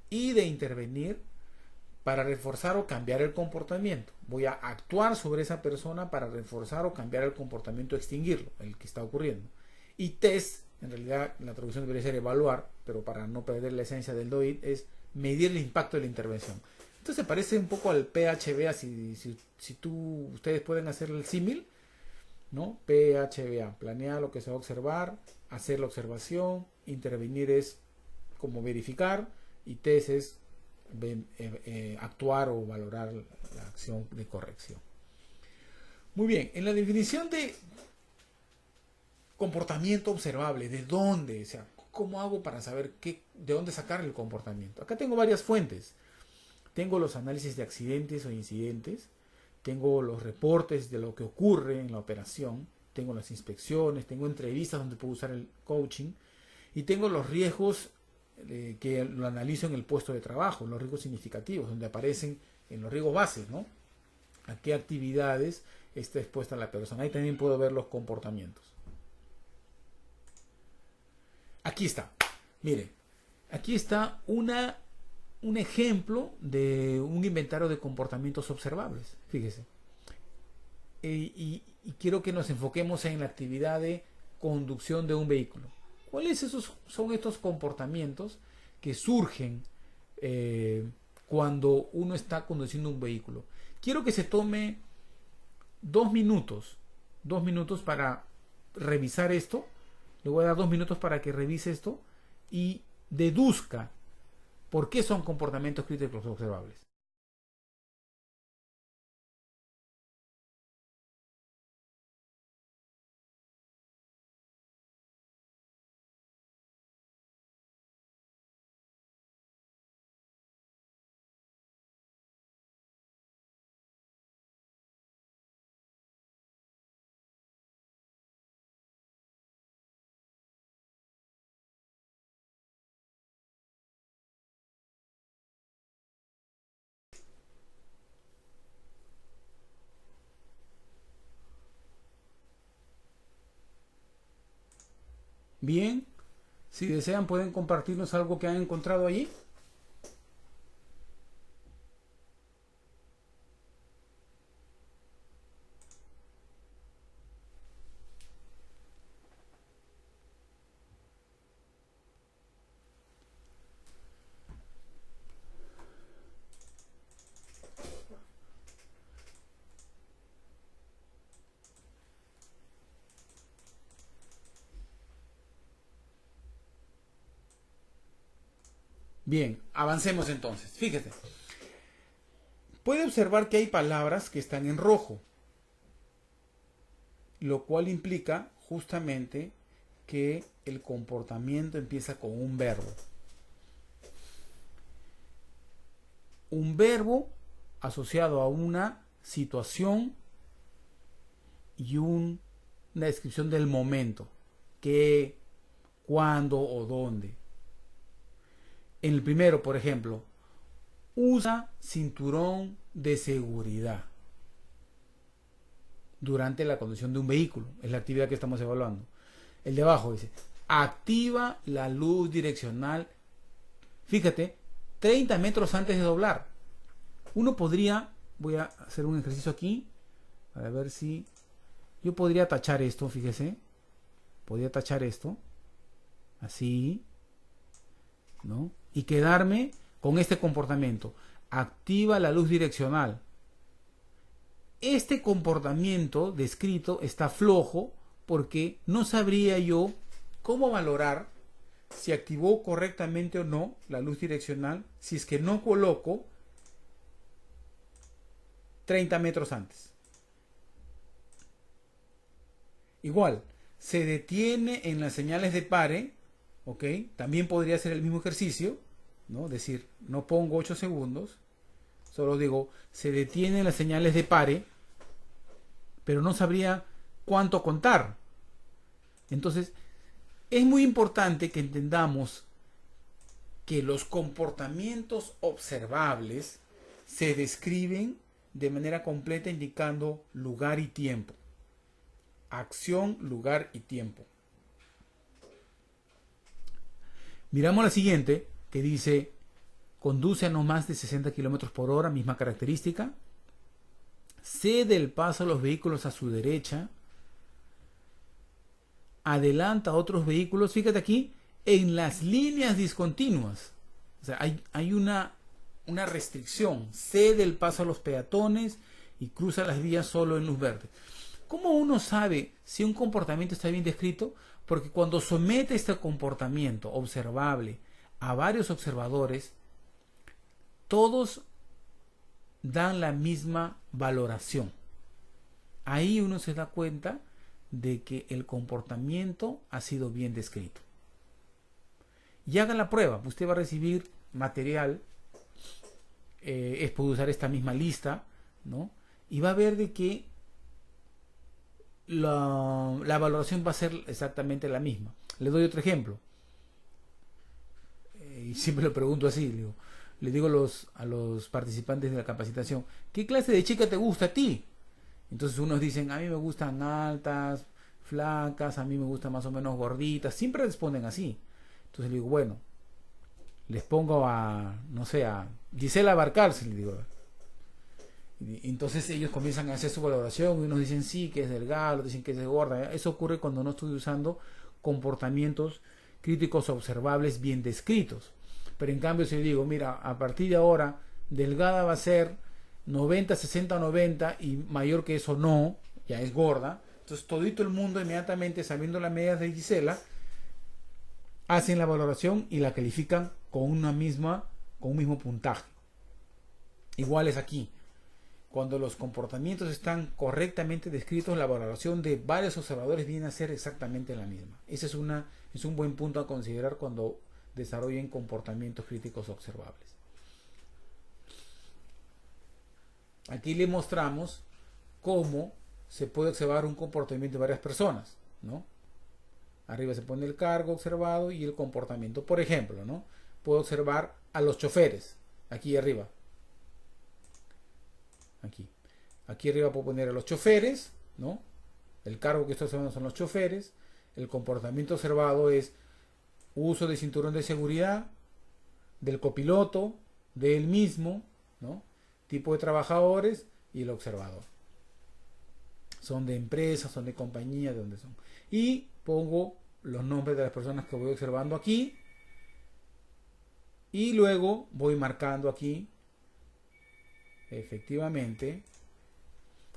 y de intervenir para reforzar o cambiar el comportamiento. Voy a actuar sobre esa persona para reforzar o cambiar el comportamiento, extinguirlo, el que está ocurriendo. Y test, en realidad la traducción debería ser evaluar, pero para no perder la esencia del DOIT, es medir el impacto de la intervención. Entonces parece un poco al PHBA, si ustedes pueden hacer el símil, ¿no? PHBA, planear lo que se va a observar, hacer la observación, intervenir es como verificar, y test es actuar o valorar la acción de corrección. Muy bien, en la definición de comportamiento observable, ¿de dónde? O sea, ¿cómo hago para saber de dónde sacar el comportamiento? Acá tengo varias fuentes. Tengo los análisis de accidentes o incidentes, tengo los reportes de lo que ocurre en la operación, tengo las inspecciones, tengo entrevistas donde puedo usar el coaching, y tengo los riesgos que lo analizo en el puesto de trabajo, los riesgos significativos, donde aparecen en los riesgos bases, ¿no? A qué actividades está expuesta la persona. Ahí también puedo ver los comportamientos. Aquí está. Mire, aquí está un ejemplo de un inventario de comportamientos observables. Fíjese. Y quiero que nos enfoquemos en la actividad de conducción de un vehículo. ¿Cuáles son estos comportamientos que surgen cuando uno está conduciendo un vehículo? Quiero que se tome 2 minutos para revisar esto. Le voy a dar 2 minutos para que revise esto y deduzca por qué son comportamientos críticos observables. Bien, si desean pueden compartirnos algo que han encontrado allí. Bien, avancemos entonces. Fíjese. Puede observar que hay palabras que están en rojo, lo cual implica justamente que el comportamiento empieza con un verbo. Un verbo asociado a una situación y una descripción del momento. ¿Qué, cuándo o dónde? En el primero, por ejemplo, usa cinturón de seguridad durante la conducción de un vehículo. Es la actividad que estamos evaluando. El de abajo dice, activa la luz direccional. Fíjate, 30 metros antes de doblar. Uno podría, voy a hacer un ejercicio aquí, para ver si yo podría tachar esto, fíjese. Podría tachar esto, así, ¿no? Y quedarme con este comportamiento. Activa la luz direccional. Este comportamiento descrito está flojo porque no sabría yo cómo valorar si activó correctamente o no la luz direccional si es que no coloco 30 metros antes. Igual, se detiene en las señales de pare, ¿ok? También podría ser el mismo ejercicio, ¿no? Es decir, no pongo 8 segundos, Solo digo, se detienen las señales de pare, pero no sabría cuánto contar. Entonces, es muy importante que entendamos que los comportamientos observables se describen de manera completa indicando lugar y tiempo. Acción, lugar y tiempo. Miramos la siguiente, que dice, conduce a no más de 60 km por hora, misma característica. Cede el paso a los vehículos a su derecha. Adelanta a otros vehículos, fíjate aquí, en las líneas discontinuas. O sea, hay una restricción. Cede el paso a los peatones y cruza las vías solo en luz verde. ¿Cómo uno sabe si un comportamiento está bien descrito? Porque cuando somete este comportamiento observable a varios observadores, todos dan la misma valoración. Ahí uno se da cuenta de que el comportamiento ha sido bien descrito. Y hagan la prueba. Usted va a recibir material, puede usar esta misma lista, ¿no? Y va a ver de que la valoración va a ser exactamente la misma. Le doy otro ejemplo. Y siempre lo pregunto así, le digo a los participantes de la capacitación, ¿qué clase de chica te gusta a ti? Entonces unos dicen, a mí me gustan altas, flacas, a mí me gustan más o menos gorditas. Siempre responden así. Entonces le digo, bueno, les pongo no sé, a Gisela Barcarcel, le digo. Y entonces ellos comienzan a hacer su valoración y unos dicen sí, que es delgado, otros dicen que es gorda. Eso ocurre cuando no estoy usando comportamientos críticos observables bien descritos. Pero en cambio si digo, mira, a partir de ahora, delgada va a ser 90, 60, 90 y mayor que eso no, ya es gorda. Entonces todito el mundo inmediatamente, sabiendo las medidas de Gisela, hacen la valoración y la califican con un mismo puntaje. Igual es aquí. Cuando los comportamientos están correctamente descritos, la valoración de varios observadores viene a ser exactamente la misma. Ese es un buen punto a considerar cuando desarrollen comportamientos críticos observables. Aquí le mostramos cómo se puede observar un comportamiento de varias personas, ¿no? Arriba se pone el cargo observado y el comportamiento. Por ejemplo, ¿no? Puedo observar a los choferes, aquí arriba. Aquí arriba puedo poner a los choferes, ¿no? El cargo que estoy observando son los choferes. El comportamiento observado es uso de cinturón de seguridad, del copiloto, de él mismo, ¿no? Tipo de trabajadores y el observador. Son de empresas, son de compañía, de dónde son. Y pongo los nombres de las personas que voy observando aquí. Y luego voy marcando aquí, efectivamente,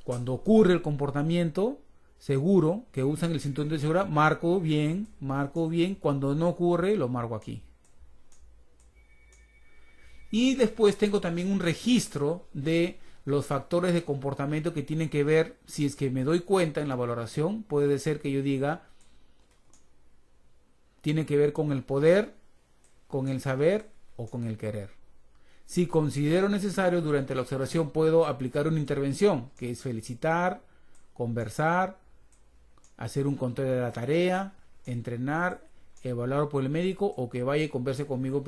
cuando ocurre el comportamiento seguro que usan el cinturón de seguridad, marco bien. Cuando no ocurre, lo marco aquí. Y después tengo también un registro de los factores de comportamiento que tienen que ver, si es que me doy cuenta en la valoración, puede ser que yo diga, tiene que ver con el poder, con el saber o con el querer. Si considero necesario, durante la observación puedo aplicar una intervención, que es felicitar, conversar, hacer un control de la tarea, entrenar, evaluar por el médico o que vaya y converse conmigo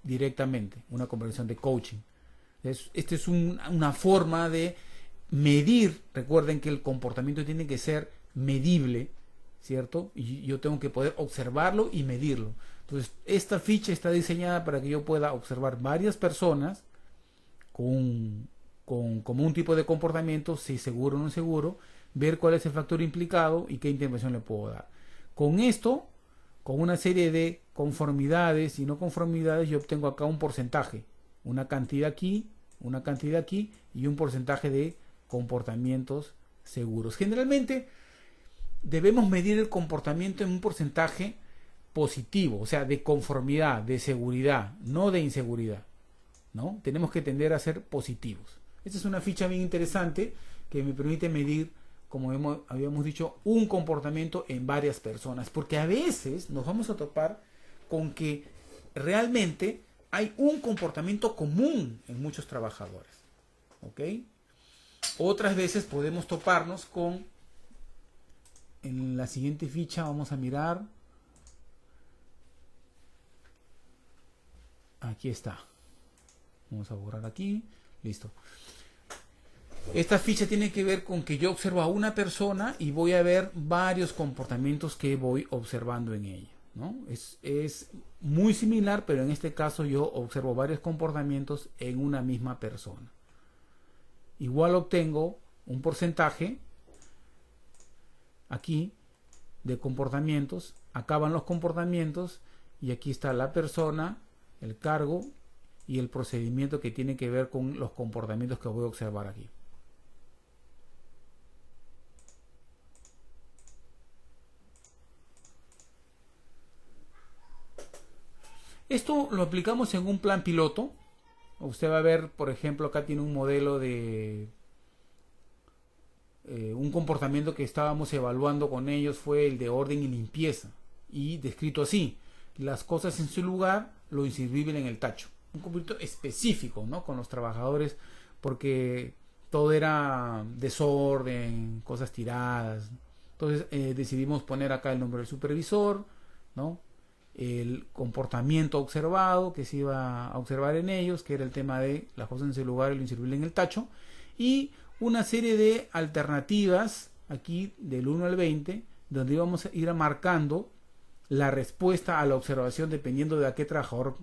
directamente, una conversación de coaching. Esta es una forma de medir. Recuerden que el comportamiento tiene que ser medible, ¿cierto? Y yo tengo que poder observarlo y medirlo. Entonces, esta ficha está diseñada para que yo pueda observar varias personas con un tipo de comportamiento, si seguro o no seguro, ver cuál es el factor implicado y qué intervención le puedo dar. Con esto, con una serie de conformidades y no conformidades, yo obtengo acá un porcentaje, una cantidad aquí y un porcentaje de comportamientos seguros. Generalmente debemos medir el comportamiento en un porcentaje positivo, o sea, de conformidad, de seguridad, no de inseguridad, ¿no? Tenemos que tender a ser positivos. Esta es una ficha bien interesante que me permite medir, como habíamos dicho, un comportamiento en varias personas, porque a veces nos vamos a topar con que realmente hay un comportamiento común en muchos trabajadores. ¿ok? Otras veces podemos toparnos con, en la siguiente ficha vamos a mirar, aquí está, vamos a borrar aquí, listo. Esta ficha tiene que ver con que yo observo a una persona y voy a ver varios comportamientos que voy observando en ella, ¿no? Es muy similar, pero en este caso yo observo varios comportamientos en una misma persona. Igual obtengo un porcentaje aquí de comportamientos, acaban los comportamientos y aquí está la persona, el cargo y el procedimiento que tiene que ver con los comportamientos que voy a observar aquí. Esto lo aplicamos en un plan piloto. Usted va a ver, por ejemplo, acá tiene un modelo de un comportamiento que estábamos evaluando con ellos, fue el de orden y limpieza, y descrito así: las cosas en su lugar, lo inservible en el tacho. Un comportamiento específico, ¿no?, con los trabajadores, porque todo era desorden, cosas tiradas. Entonces decidimos poner acá el nombre del supervisor, ¿no?, el comportamiento observado que se iba a observar en ellos, que era el tema de las cosas en su lugar y lo inservible en el tacho, y una serie de alternativas aquí del 1 al 20, donde íbamos a ir marcando la respuesta a la observación dependiendo de a qué trabajador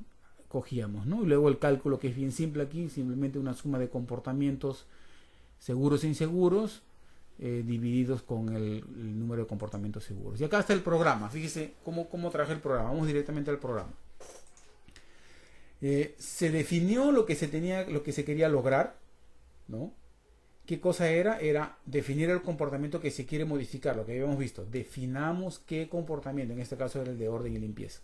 cogíamos, ¿no? Y luego el cálculo, que es bien simple aquí, simplemente una suma de comportamientos seguros e inseguros divididos con el número de comportamientos seguros. Y acá está el programa. Fíjese cómo traje el programa. Vamos directamente al programa. Se definió lo que se quería lograr, ¿no? ¿Qué cosa era? Era definir el comportamiento que se quiere modificar, lo que habíamos visto. Definamos qué comportamiento, en este caso era el de orden y limpieza.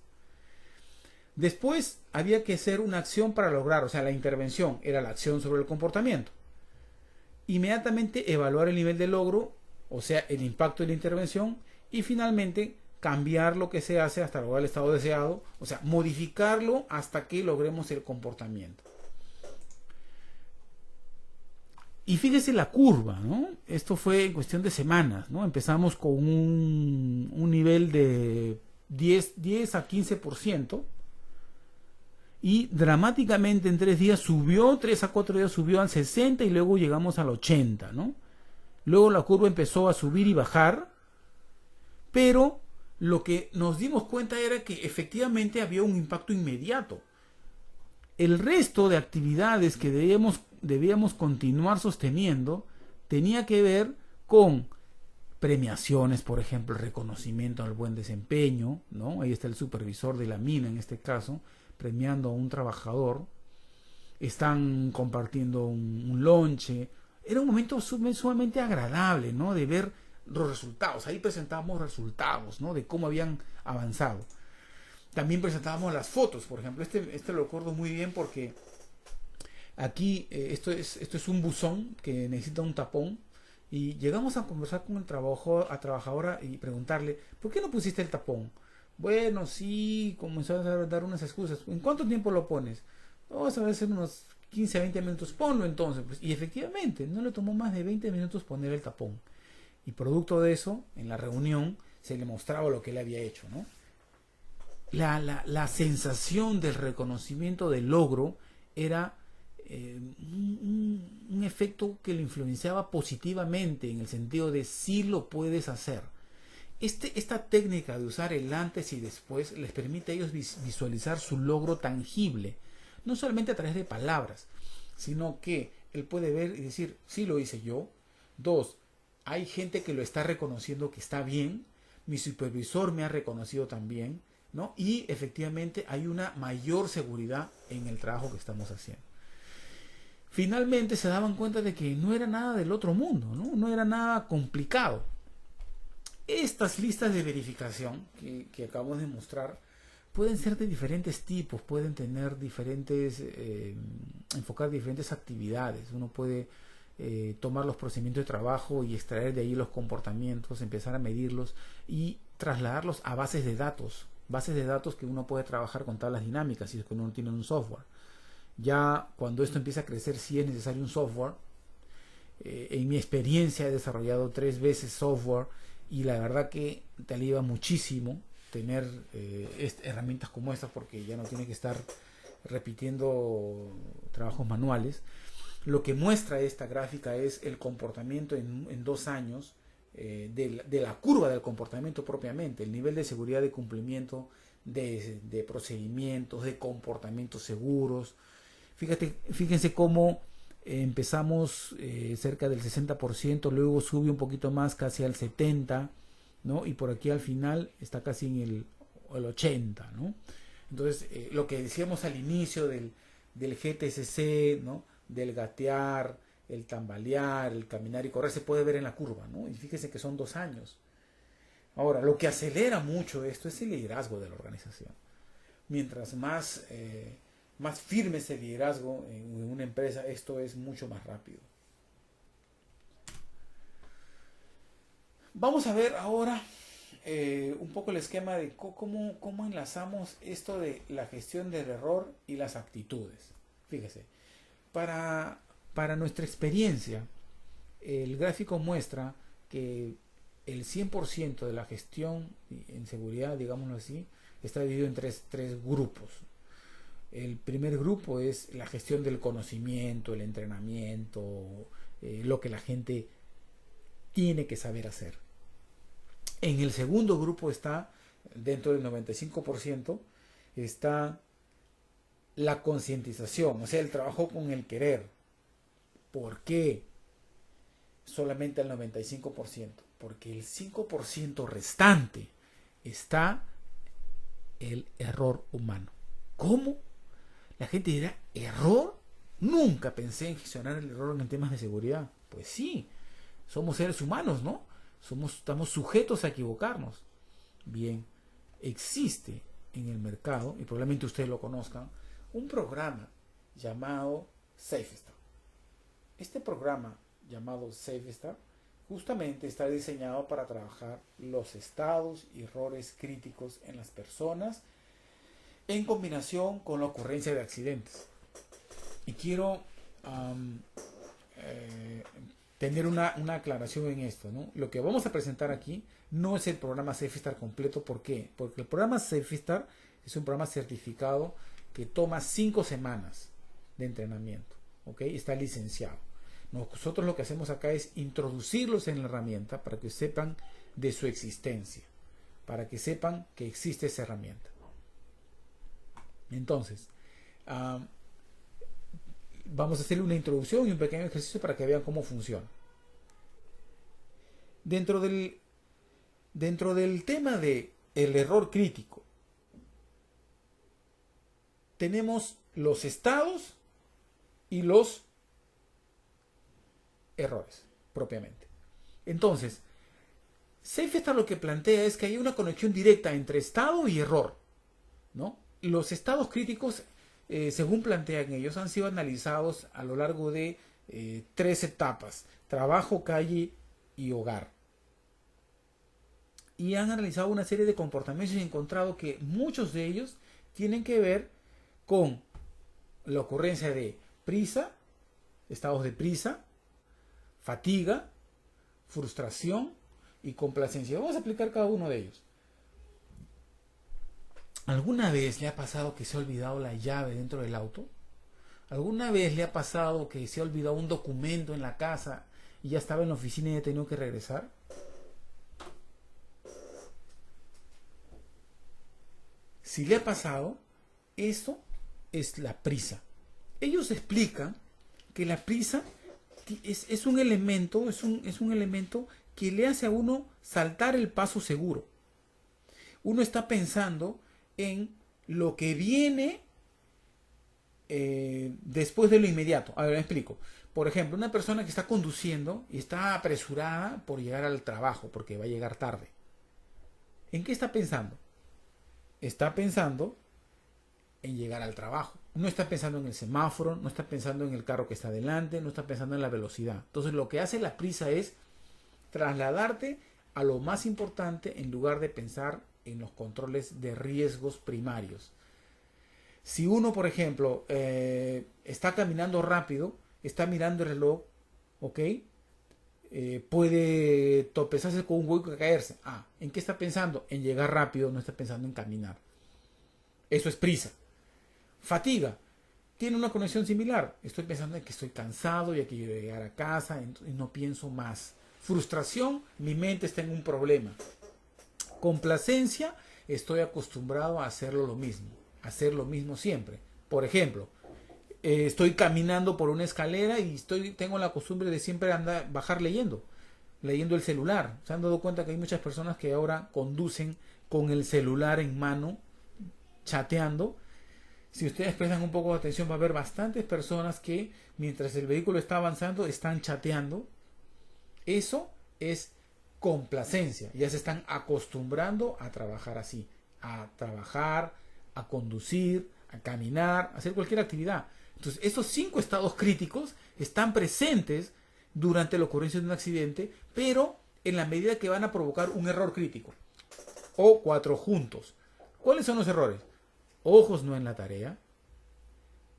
Después había que hacer una acción para lograr, o sea, la intervención era la acción sobre el comportamiento. Inmediatamente evaluar el nivel de logro, o sea, el impacto de la intervención, y finalmente cambiar lo que se hace hasta lograr el estado deseado, o sea, modificarlo hasta que logremos el comportamiento. Y fíjese la curva, ¿no? Esto fue en cuestión de semanas, ¿no? Empezamos con un nivel de 10 a 15%, y dramáticamente en 3 días subió, 3 a 4 días subió al 60% y luego llegamos al 80%, ¿no? Luego la curva empezó a subir y bajar, pero lo que nos dimos cuenta era que efectivamente había un impacto inmediato. El resto de actividades que debíamos continuar sosteniendo tenía que ver con premiaciones, por ejemplo, reconocimiento al buen desempeño, ¿no? Ahí está el supervisor de la mina en este caso, premiando a un trabajador. Están compartiendo un lonche. Era un momento sumamente agradable, ¿no?, de ver los resultados. Ahí presentábamos resultados, ¿no?, de cómo habían avanzado. También presentábamos las fotos, por ejemplo. Este lo recuerdo muy bien porque aquí esto es un buzón que necesita un tapón. Y llegamos a conversar con el trabajadora y preguntarle: ¿por qué no pusiste el tapón? Bueno, sí, comenzó a dar unas excusas. ¿En cuánto tiempo lo pones? Vamos a ver, unos 15 a 20 minutos. Ponlo entonces. Pues, y efectivamente, no le tomó más de 20 minutos poner el tapón. Y producto de eso, en la reunión, se le mostraba lo que él había hecho, ¿no? La sensación del reconocimiento del logro era un efecto que lo influenciaba positivamente, en el sentido de sí lo puedes hacer. Esta técnica de usar el antes y después les permite a ellos visualizar su logro tangible, no solamente a través de palabras, sino que él puede ver y decir: sí, lo hice yo. 2, hay gente que lo está reconociendo, que está bien, mi supervisor me ha reconocido también, ¿no? Y efectivamente hay una mayor seguridad en el trabajo que estamos haciendo. Finalmente se daban cuenta de que no era nada del otro mundo, no era nada complicado. Estas listas de verificación que acabamos de mostrar pueden ser de diferentes tipos, pueden tener enfocar diferentes actividades. Uno puede tomar los procedimientos de trabajo y extraer de ahí los comportamientos, empezar a medirlos y trasladarlos a bases de datos que uno puede trabajar con tablas dinámicas si es que uno tiene un software. Ya cuando esto empieza a crecer, sí es necesario un software. En mi experiencia he desarrollado 3 veces software y la verdad que te alivia muchísimo tener herramientas como estas, porque ya no tienes que estar repitiendo trabajos manuales. Lo que muestra esta gráfica es el comportamiento en 2 años de la curva del comportamiento propiamente, el nivel de seguridad de cumplimiento de procedimientos, de comportamientos seguros. Fíjense cómo empezamos cerca del 60%, luego sube un poquito más casi al 70%, ¿no? Y por aquí al final está casi en el 80%, ¿no? Entonces, lo que decíamos al inicio del GTCC, ¿no? Del gatear, el tambalear, el caminar y correr, se puede ver en la curva, ¿no? Y fíjense que son 2 años. Ahora, lo que acelera mucho esto es el liderazgo de la organización. Mientras más firme es el liderazgo en una empresa, esto es mucho más rápido. Vamos a ver ahora un poco el esquema de cómo enlazamos esto de la gestión del error y las actitudes. Fíjese, para nuestra experiencia, el gráfico muestra que el 100% de la gestión en seguridad, digámoslo así, está dividido en tres grupos. El primer grupo es la gestión del conocimiento, el entrenamiento, lo que la gente tiene que saber hacer. En el segundo grupo está, dentro del 95%, está la concientización, o sea, el trabajo con el querer. ¿Por qué solamente el 95%? Porque el 5% restante está el error humano. ¿Cómo? La gente dirá, ¿error? Nunca pensé en gestionar el error en temas de seguridad. Pues sí, somos seres humanos, ¿no? Estamos sujetos a equivocarnos. Bien, existe en el mercado, y probablemente ustedes lo conozcan, un programa llamado SafeStar. Este programa llamado SafeStar justamente está diseñado para trabajar los estados y errores críticos en las personas en combinación con la ocurrencia de accidentes. Y quiero tener una aclaración en esto, ¿no? Lo que vamos a presentar aquí no es el programa SafeStar completo. ¿Por qué? Porque el programa SafeStar es un programa certificado que toma 5 semanas de entrenamiento, ¿ok? Está licenciado. Nosotros lo que hacemos acá es introducirlos en la herramienta para que sepan de su existencia, para que sepan que existe esa herramienta. Entonces, vamos a hacerle una introducción y un pequeño ejercicio para que vean cómo funciona. Dentro del tema de el error crítico, tenemos los estados y los errores propiamente. Entonces, SafeStar lo que plantea es que hay una conexión directa entre estado y error, ¿no? Los estados críticos, según plantean ellos, han sido analizados a lo largo de 3 etapas: trabajo, calle y hogar. Y han analizado una serie de comportamientos y han encontrado que muchos de ellos tienen que ver con la ocurrencia de prisa, estados de prisa, fatiga, frustración y complacencia. Vamos a aplicar cada uno de ellos. ¿Alguna vez le ha pasado que se ha olvidado la llave dentro del auto? ¿Alguna vez le ha pasado que se ha olvidado un documento en la casa y ya estaba en la oficina y ha tenido que regresar? Si le ha pasado, eso es la prisa. Ellos explican que la prisa es un elemento, es un elemento que le hace a uno saltar el paso seguro. Uno está pensando en lo que viene después de lo inmediato. A ver, me explico. Por ejemplo, una persona que está conduciendo y está apresurada por llegar al trabajo porque va a llegar tarde. ¿En qué está pensando? Está pensando en llegar al trabajo. No está pensando en el semáforo, no está pensando en el carro que está delante, no está pensando en la velocidad. Entonces lo que hace la prisa es trasladarte a lo más importante en lugar de pensar en los controles de riesgos primarios. Si uno, por ejemplo, está caminando rápido, está mirando el reloj, ¿ok? Puede tropezarse con un hueco y caerse. Ah, ¿en qué está pensando? En llegar rápido, no está pensando en caminar. Eso es prisa. Fatiga. Tiene una conexión similar. Estoy pensando en que estoy cansado y que quiero llegar a casa y no pienso más. Frustración, mi mente está en un problema. Complacencia, estoy acostumbrado a hacerlo lo mismo. Hacer lo mismo siempre. Por ejemplo, estoy caminando por una escalera y tengo la costumbre de siempre bajar leyendo el celular. Se han dado cuenta que hay muchas personas que ahora conducen con el celular en mano, chateando. Si ustedes prestan un poco de atención, va a haber bastantes personas que mientras el vehículo está avanzando están chateando. Eso es complacencia. Ya se están acostumbrando a trabajar así, a trabajar, a conducir, a caminar, a hacer cualquier actividad. Entonces, estos 5 estados críticos están presentes durante la ocurrencia de un accidente, pero en la medida que van a provocar un error crítico. O 4 juntos. ¿Cuáles son los errores? Ojos no en la tarea,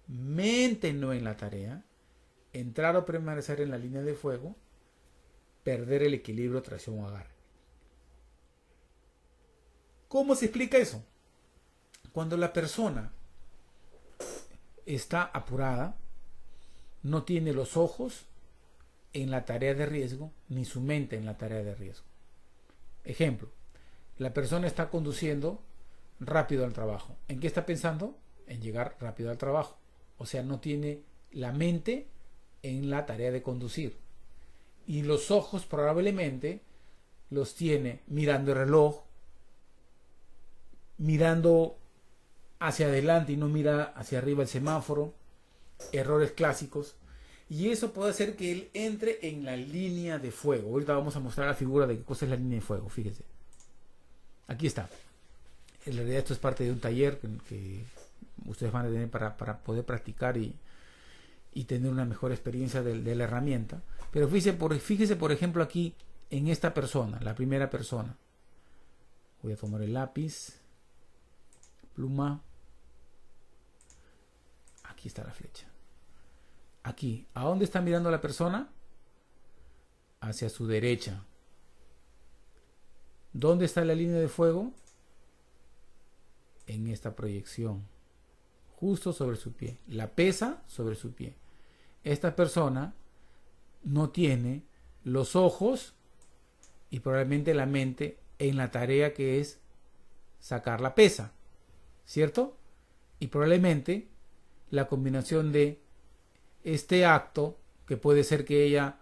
mente no en la tarea, entrar o permanecer en la línea de fuego, perder el equilibrio, tracción o agarre. ¿Cómo se explica eso? Cuando la persona está apurada, no tiene los ojos en la tarea de riesgo, ni su mente en la tarea de riesgo. Ejemplo, la persona está conduciendo rápido al trabajo. ¿En qué está pensando? En llegar rápido al trabajo. O sea, no tiene la mente en la tarea de conducir. Y los ojos probablemente los tiene mirando el reloj, mirando hacia adelante y no mira hacia arriba el semáforo, errores clásicos. Y eso puede hacer que él entre en la línea de fuego. Ahorita vamos a mostrar la figura de qué cosa es la línea de fuego. Fíjense. Aquí está. En realidad esto es parte de un taller que ustedes van a tener para poder practicar y tener una mejor experiencia de la herramienta. Pero fíjese por ejemplo aquí en esta persona, la primera persona. Voy a tomar el lápiz, pluma. Aquí está la flecha. Aquí, ¿a dónde está mirando la persona? Hacia su derecha. ¿Dónde está la línea de fuego? En esta proyección, justo sobre su pie. La pesa sobre su pie. Esta persona no tiene los ojos y probablemente la mente en la tarea que es sacar la pesa, ¿cierto? Y probablemente la combinación de este acto, que puede ser que ella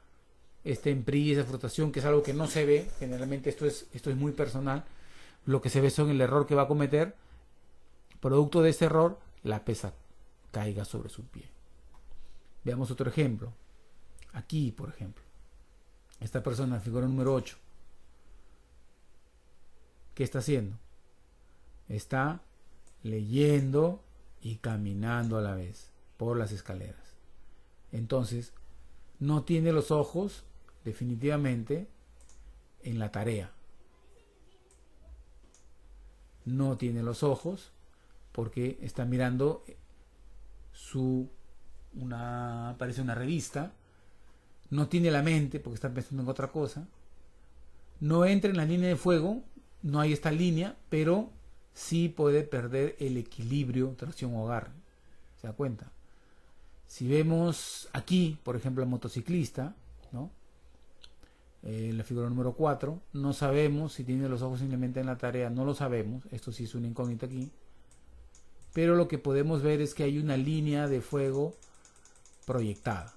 esté en prisa, frustración, que es algo que no se ve, generalmente esto es muy personal, lo que se ve son el error que va a cometer. Producto de ese error, la pesa caiga sobre su pie. Veamos otro ejemplo. Aquí, por ejemplo. Esta persona, figura número 8. ¿Qué está haciendo? Está leyendo y caminando a la vez por las escaleras. Entonces, no tiene los ojos definitivamente en la tarea. No tiene los ojos porque está mirando parece una revista. No tiene la mente porque está pensando en otra cosa. No entra en la línea de fuego, no hay esta línea, pero sí puede perder el equilibrio, tracción o agarre. ¿Se da cuenta? Si vemos aquí, por ejemplo, el motociclista, ¿no? La figura número 4, no sabemos si tiene los ojos simplemente en la tarea, no lo sabemos, esto sí es una incógnita aquí. Pero lo que podemos ver es que hay una línea de fuego proyectada,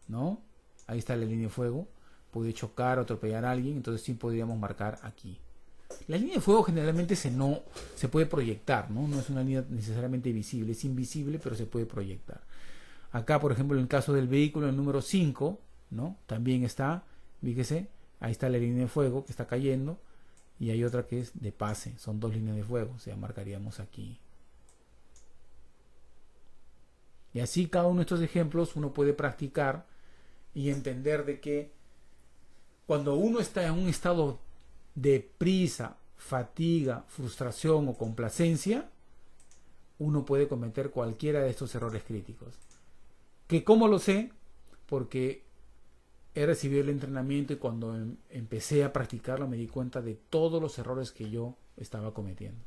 ¿no? Ahí está la línea de fuego. Puede chocar o atropellar a alguien, entonces sí podríamos marcar aquí. La línea de fuego generalmente se puede proyectar, ¿no? No es una línea necesariamente visible, es invisible, pero se puede proyectar. Acá, por ejemplo, en el caso del vehículo, el número 5, ¿no? También está, fíjese, ahí está la línea de fuego que está cayendo y hay otra que es de pase, son 2 líneas de fuego, o sea, marcaríamos aquí. Y así cada uno de estos ejemplos uno puede practicar y entender de que cuando uno está en un estado de prisa, fatiga, frustración o complacencia, uno puede cometer cualquiera de estos errores críticos. ¿Que cómo lo sé? Porque he recibido el entrenamiento y cuando empecé a practicarlo me di cuenta de todos los errores que yo estaba cometiendo.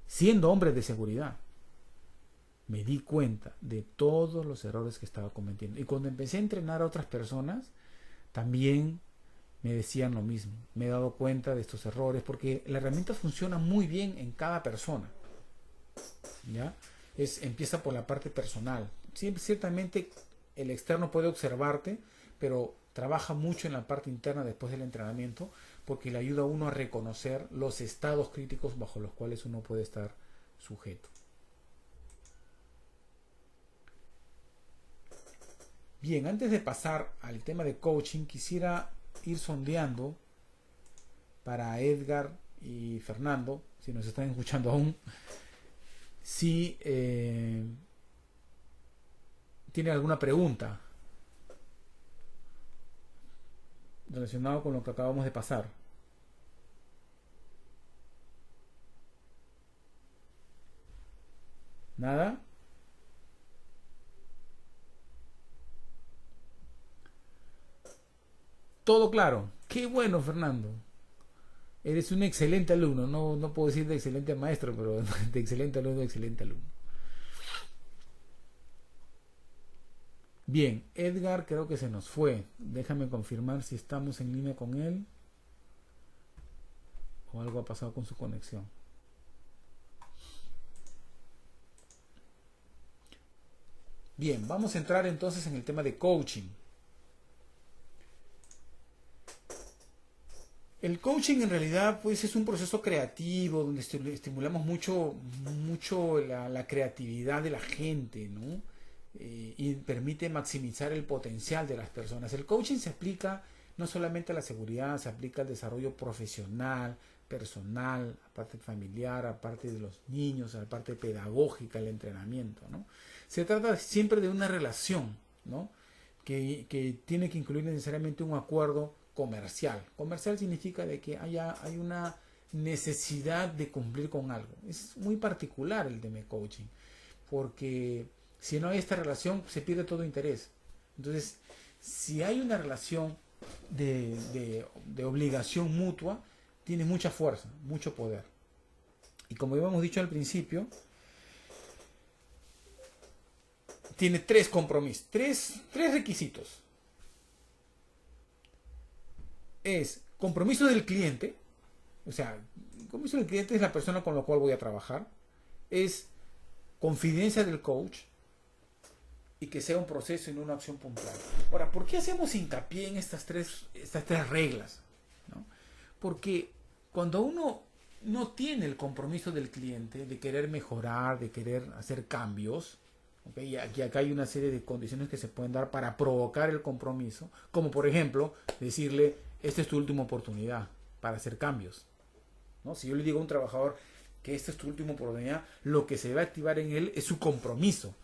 Siendo hombre de seguridad, me di cuenta de todos los errores que estaba cometiendo. Y cuando empecé a entrenar a otras personas, también me decían lo mismo. Me he dado cuenta de estos errores porque la herramienta funciona muy bien en cada persona. ¿Ya? Empieza por la parte personal. Ciertamente el externo puede observarte, pero trabaja mucho en la parte interna después del entrenamiento porque le ayuda a uno a reconocer los estados críticos bajo los cuales uno puede estar sujeto. Bien, antes de pasar al tema de coaching, quisiera ir sondeando para Edgar y Fernando, si nos están escuchando aún, si tiene alguna pregunta relacionada con lo que acabamos de pasar. ¿Nada? Todo claro. Qué bueno, Fernando. Eres un excelente alumno. No puedo decir de excelente maestro, pero de excelente alumno, excelente alumno. Bien, Edgar creo que se nos fue. Déjame confirmar si estamos en línea con él o algo ha pasado con su conexión. Bien, vamos a entrar entonces en el tema de coaching. El coaching en realidad pues es un proceso creativo donde estimulamos mucho la creatividad de la gente, ¿no? Y permite maximizar el potencial de las personas. El coaching se aplica no solamente a la seguridad, se aplica al desarrollo profesional, personal, a parte familiar, a parte de los niños, a la parte pedagógica, el entrenamiento, ¿no? Se trata siempre de una relación, ¿no? que tiene que incluir necesariamente un acuerdo comercial. Comercial significa de que hay una necesidad de cumplir con algo. Es muy particular el tema de coaching, porque si no hay esta relación se pierde todo interés. Entonces, si hay una relación de obligación mutua, tiene mucha fuerza, mucho poder. Y como habíamos dicho al principio, tiene tres compromisos, tres requisitos. Es compromiso del cliente, o sea, el compromiso del cliente es la persona con la cual voy a trabajar, es confidencia del coach y que sea un proceso y no una acción puntual. Ahora, ¿por qué hacemos hincapié en estas tres reglas? ¿No? Porque cuando uno no tiene el compromiso del cliente de querer mejorar, de querer hacer cambios, ¿okay? Y acá hay una serie de condiciones que se pueden dar para provocar el compromiso, como por ejemplo decirle, esta es tu última oportunidad para hacer cambios, ¿no? Si yo le digo a un trabajador que esta es tu última oportunidad, lo que se va a activar en él es su compromiso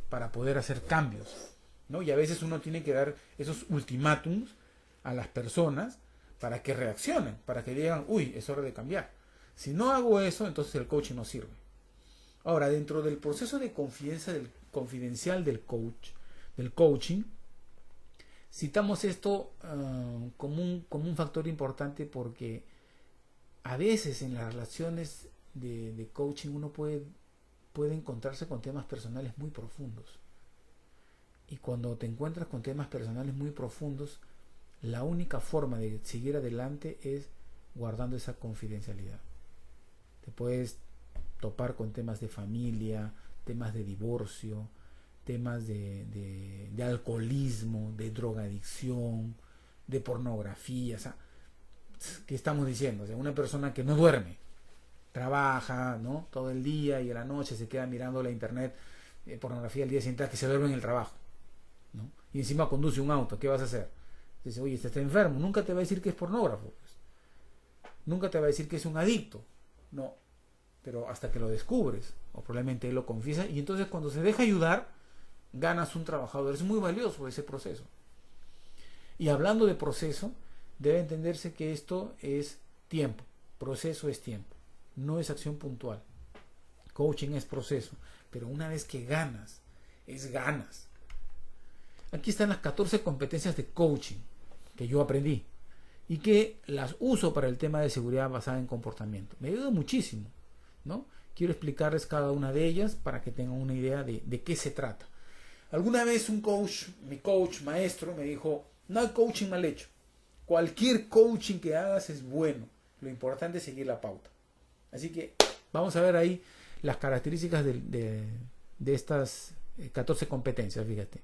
para poder hacer cambios, ¿no? Y a veces uno tiene que dar esos ultimátums a las personas para que reaccionen, para que digan, uy, es hora de cambiar. Si no hago eso, entonces el coaching no sirve. Ahora, dentro del proceso de confidencial del coaching, citamos esto como un factor importante porque a veces en las relaciones de coaching uno puede encontrarse con temas personales muy profundos. Y cuando te encuentras con temas personales muy profundos, la única forma de seguir adelante es guardando esa confidencialidad. Te puedes topar con temas de familia, temas de divorcio, temas de alcoholismo, de drogadicción, de pornografía. O sea, ¿qué estamos diciendo? O sea, una persona que no duerme, trabaja, ¿no? Todo el día y a la noche se queda mirando la internet, pornografía el día siguiente, que se duerme en el trabajo, ¿no? Y encima conduce un auto, ¿qué vas a hacer? Dice, oye, este está enfermo, nunca te va a decir que es pornógrafo, pues. Nunca te va a decir que es un adicto, no, pero hasta que lo descubres, o probablemente él lo confiesa, y entonces cuando se deja ayudar, ganas un trabajador. Es muy valioso ese proceso. Y hablando de proceso, debe entenderse que esto es tiempo. Proceso es tiempo, no es acción puntual. Coaching es proceso, pero una vez que ganas, es ganas. Aquí están las 14 competencias de coaching que yo aprendí y que las uso para el tema de seguridad basada en comportamiento. Me ayuda muchísimo, ¿no? Quiero explicarles cada una de ellas para que tengan una idea de qué se trata. Alguna vez un coach, mi coach maestro, me dijo, no hay coaching mal hecho. Cualquier coaching que hagas es bueno. Lo importante es seguir la pauta. Así que vamos a ver ahí las características de estas 14 competencias, fíjate.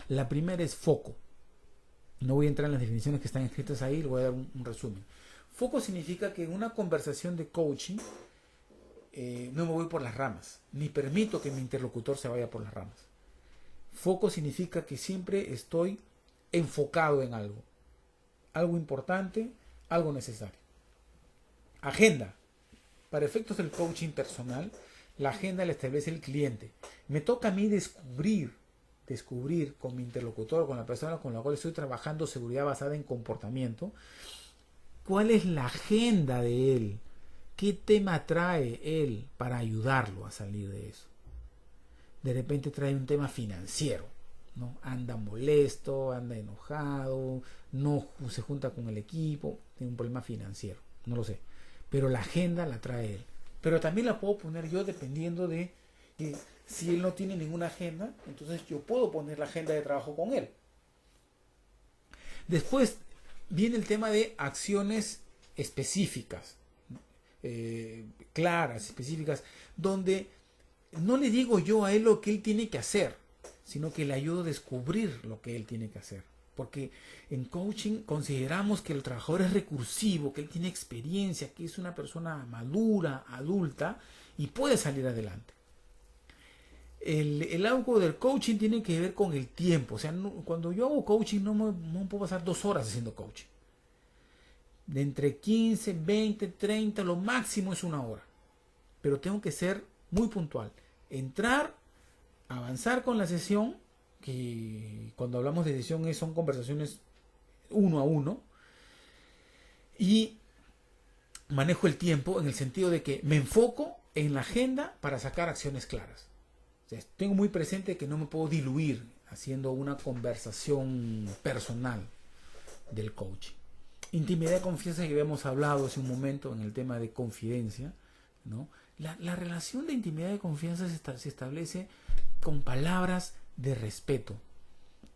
La primera es foco. No voy a entrar en las definiciones que están escritas ahí, le voy a dar un resumen. Foco significa que en una conversación de coaching no me voy por las ramas, ni permito que mi interlocutor se vaya por las ramas. Foco significa que siempre estoy enfocado en algo. Algo importante, algo necesario. Agenda. Para efectos del coaching personal, la agenda la establece el cliente. Me toca a mí descubrir con mi interlocutor, con la persona con la cual estoy trabajando seguridad basada en comportamiento, cuál es la agenda de él, qué tema trae él para ayudarlo a salir de eso. De repente trae un tema financiero, ¿no? Anda molesto, anda enojado, no se junta con el equipo, tiene un problema financiero, no lo sé. Pero la agenda la trae él. Pero también la puedo poner yo dependiendo de que si él no tiene ninguna agenda, entonces yo puedo poner la agenda de trabajo con él. Después viene el tema de acciones específicas, claras, específicas, donde no le digo yo a él lo que él tiene que hacer, sino que le ayudo a descubrir lo que él tiene que hacer. Porque en coaching consideramos que el trabajador es recursivo, que él tiene experiencia, que es una persona madura, adulta y puede salir adelante. El algo del coaching tiene que ver con el tiempo. O sea, cuando yo hago coaching no puedo pasar 2 horas haciendo coaching. De entre 15, 20, 30, lo máximo es 1 hora. Pero tengo que ser muy puntual. Entrar, avanzar con la sesión, que cuando hablamos de sesión son conversaciones 1 a 1, y manejo el tiempo en el sentido de que me enfoco en la agenda para sacar acciones claras. O sea, tengo muy presente que no me puedo diluir haciendo una conversación personal del coaching. Intimidad y confianza, que habíamos hablado hace un momento en el tema de confidencia, ¿no? La relación de intimidad y confianza se establece con palabras de respeto.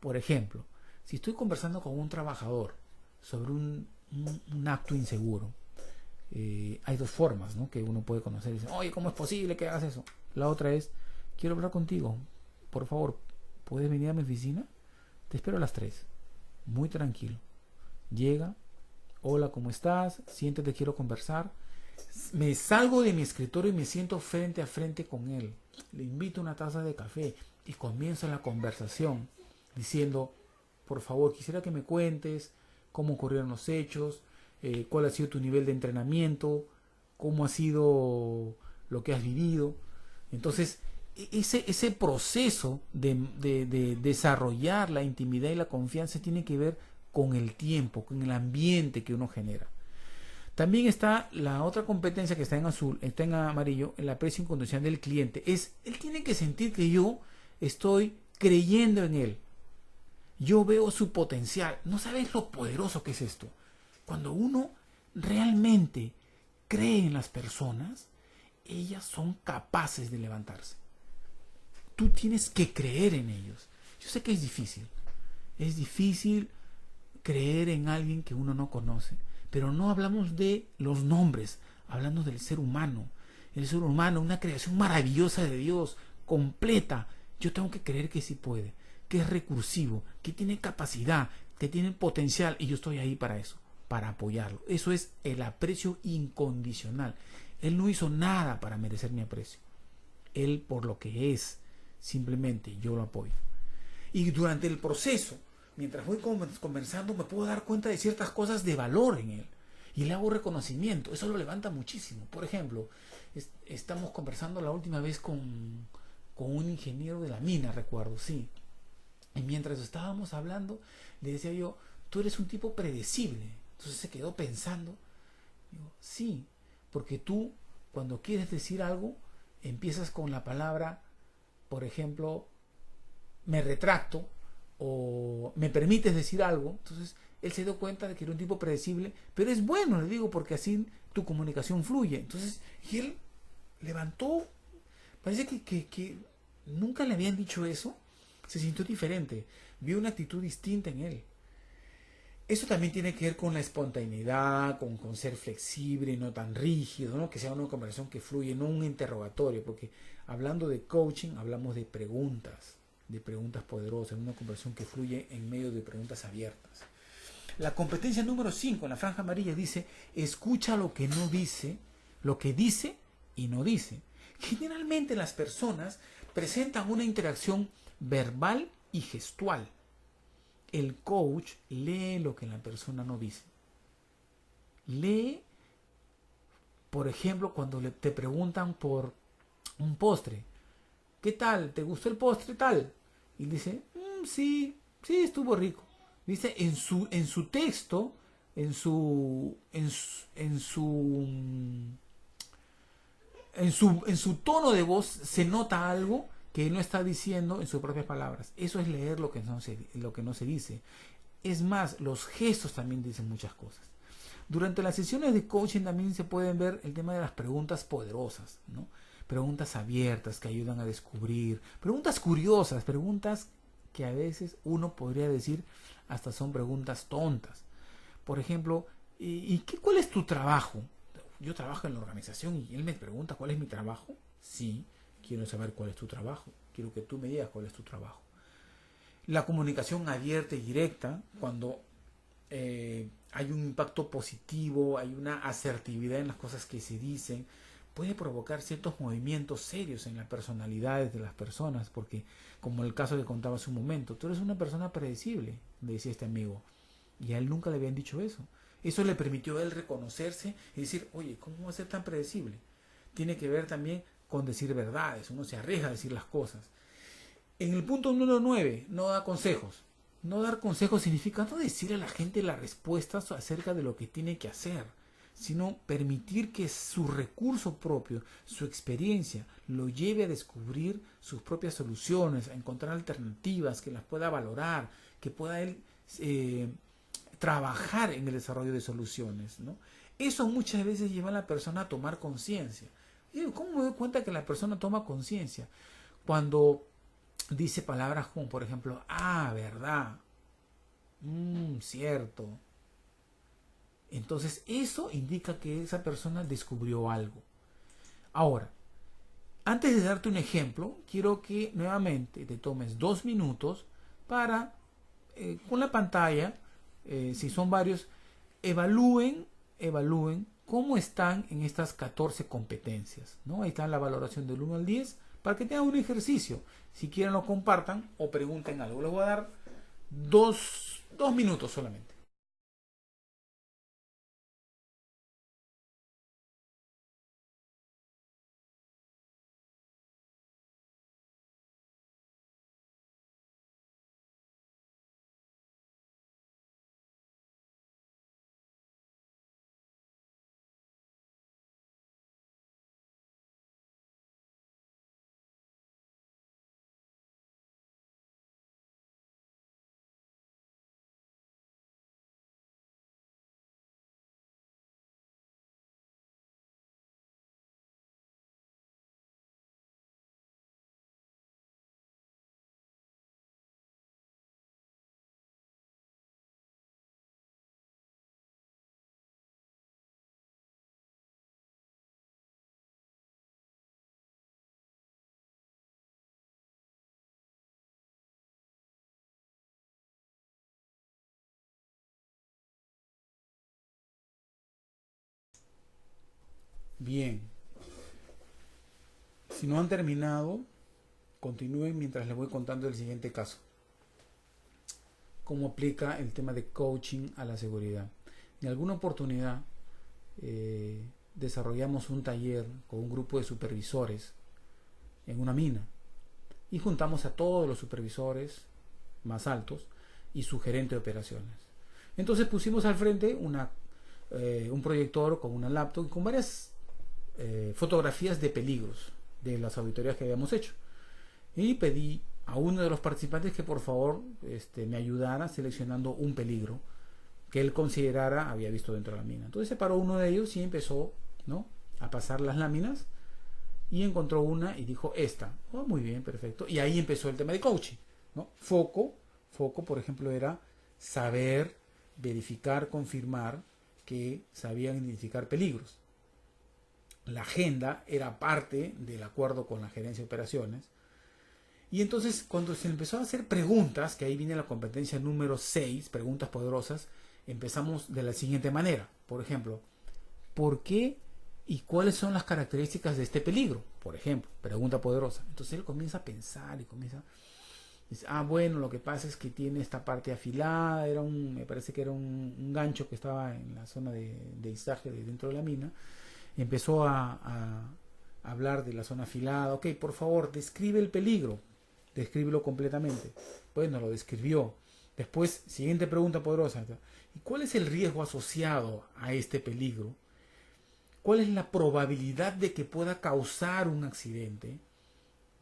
Por ejemplo, si estoy conversando con un trabajador sobre un acto inseguro, hay 2 formas, ¿no?, que uno puede conocer. Dice, oye, ¿cómo es posible que hagas eso? La otra es, quiero hablar contigo, por favor, ¿puedes venir a mi oficina? Te espero a las 3. Muy tranquilo. Llega, hola, ¿cómo estás? Siéntate, quiero conversar. Me salgo de mi escritorio y me siento frente a frente con él. Le invito una taza de café y comienzo la conversación diciendo, por favor, quisiera que me cuentes cómo ocurrieron los hechos, cuál ha sido tu nivel de entrenamiento, cómo ha sido lo que has vivido. Entonces, ese proceso de desarrollar la intimidad y la confianza tiene que ver con el tiempo, con el ambiente que uno genera. También está la otra competencia que está en azul, está en amarillo, el aprecio incondicional del cliente. Él tiene que sentir que yo estoy creyendo en él. Yo veo su potencial. No sabes lo poderoso que es esto. Cuando uno realmente cree en las personas, ellas son capaces de levantarse. Tú tienes que creer en ellos. Yo sé que es difícil. Es difícil creer en alguien que uno no conoce. Pero no hablamos de los nombres, hablamos del ser humano. El ser humano, una creación maravillosa de Dios, completa. Yo tengo que creer que sí puede, que es recursivo, que tiene capacidad, que tiene potencial, y yo estoy ahí para eso, para apoyarlo. Eso es el aprecio incondicional. Él no hizo nada para merecer mi aprecio. Él, por lo que es, simplemente yo lo apoyo. Y durante el proceso, mientras voy conversando, me puedo dar cuenta de ciertas cosas de valor en él. Y le hago reconocimiento. Eso lo levanta muchísimo. Por ejemplo, estamos conversando la última vez con un ingeniero de la mina, recuerdo, sí. Y mientras estábamos hablando, le decía yo, tú eres un tipo predecible. Entonces se quedó pensando. Digo, sí, porque tú, cuando quieres decir algo, empiezas con la palabra, por ejemplo, me retracto o me permites decir algo, entonces él se dio cuenta de que era un tipo predecible, pero es bueno, le digo, porque así tu comunicación fluye. Entonces, y él levantó, parece que nunca le habían dicho eso, se sintió diferente, vio una actitud distinta en él. Eso también tiene que ver con la espontaneidad, con ser flexible, no tan rígido, ¿no? Que sea una conversación que fluye, no un interrogatorio, porque hablando de coaching hablamos de preguntas poderosas, una conversación que fluye en medio de preguntas abiertas. La competencia número 5 en la franja amarilla dice, escucha lo que no dice, lo que dice y no dice. Generalmente las personas presentan una interacción verbal y gestual. El coach lee lo que la persona no dice. Lee, por ejemplo, cuando te preguntan por un postre. ¿Qué tal? ¿Te gustó el postre tal? Y dice, sí, sí, estuvo rico. Dice, en su texto, en su, en su, en su, en su tono de voz se nota algo que él no está diciendo en sus propias palabras. Eso es leer lo que no se dice. Es más, los gestos también dicen muchas cosas. Durante las sesiones de coaching también se pueden ver el tema de las preguntas poderosas, ¿no? Preguntas abiertas que ayudan a descubrir, preguntas curiosas, preguntas que a veces uno podría decir hasta son preguntas tontas. Por ejemplo, ¿cuál es tu trabajo? Yo trabajo en la organización y él me pregunta cuál es mi trabajo. Sí, quiero saber cuál es tu trabajo. Quiero que tú me digas cuál es tu trabajo. La comunicación abierta y directa, cuando hay un impacto positivo, hay una asertividad en las cosas que se dicen, puede provocar ciertos movimientos serios en las personalidades de las personas, porque como el caso que contaba hace un momento, tú eres una persona predecible, decía este amigo, y a él nunca le habían dicho eso. Eso le permitió a él reconocerse y decir, oye, ¿cómo va a ser tan predecible? Tiene que ver también con decir verdades, uno se arriesga a decir las cosas. En el punto número 9, no da consejos. No dar consejos significa no decirle a la gente las respuestas acerca de lo que tiene que hacer, sino permitir que su recurso propio, su experiencia, lo lleve a descubrir sus propias soluciones, a encontrar alternativas, que las pueda valorar, que pueda él trabajar en el desarrollo de soluciones, ¿no? Eso muchas veces lleva a la persona a tomar conciencia. ¿Cómo me doy cuenta que la persona toma conciencia? Cuando dice palabras como, por ejemplo, verdad, cierto. Entonces eso indica que esa persona descubrió algo. Ahora, antes de darte un ejemplo, quiero que nuevamente te tomes 2 minutos para, con la pantalla, si son varios, evalúen cómo están en estas 14 competencias, ¿no? Ahí está la valoración del 1 al 10 para que tengan un ejercicio. Si quieren lo compartan o pregunten algo. Les voy a dar 2 minutos solamente. Bien. Si no han terminado, continúen mientras les voy contando el siguiente caso. Cómo aplica el tema de coaching a la seguridad. En alguna oportunidad desarrollamos un taller con un grupo de supervisores en una mina y juntamos a todos los supervisores más altos y su gerente de operaciones. Entonces pusimos al frente un proyector con una laptop y con varias fotografías de peligros, de las auditorías que habíamos hecho. Y pedí a uno de los participantes que por favor me ayudara seleccionando un peligro que él considerara había visto dentro de la mina. Entonces separó uno de ellos y empezó, ¿no?, a pasar las láminas y encontró una y dijo esta. Oh, muy bien, perfecto. Y ahí empezó el tema de coaching, ¿no? Foco, por ejemplo, era saber, verificar, confirmar que sabían identificar peligros. La agenda era parte del acuerdo con la gerencia de operaciones. Y entonces cuando se empezó a hacer preguntas, que ahí viene la competencia número 6, preguntas poderosas, empezamos de la siguiente manera. Por ejemplo, ¿por qué y cuáles son las características de este peligro? Por ejemplo, pregunta poderosa. Entonces él comienza a pensar y comienza... Dice, bueno, lo que pasa es que tiene esta parte afilada, me parece que era un gancho que estaba en la zona de izaje dentro de la mina. Empezó a hablar de la zona afilada. Ok, por favor, describe el peligro. Descríbelo completamente. Bueno, lo describió. Después, siguiente pregunta poderosa. ¿Y cuál es el riesgo asociado a este peligro? ¿Cuál es la probabilidad de que pueda causar un accidente?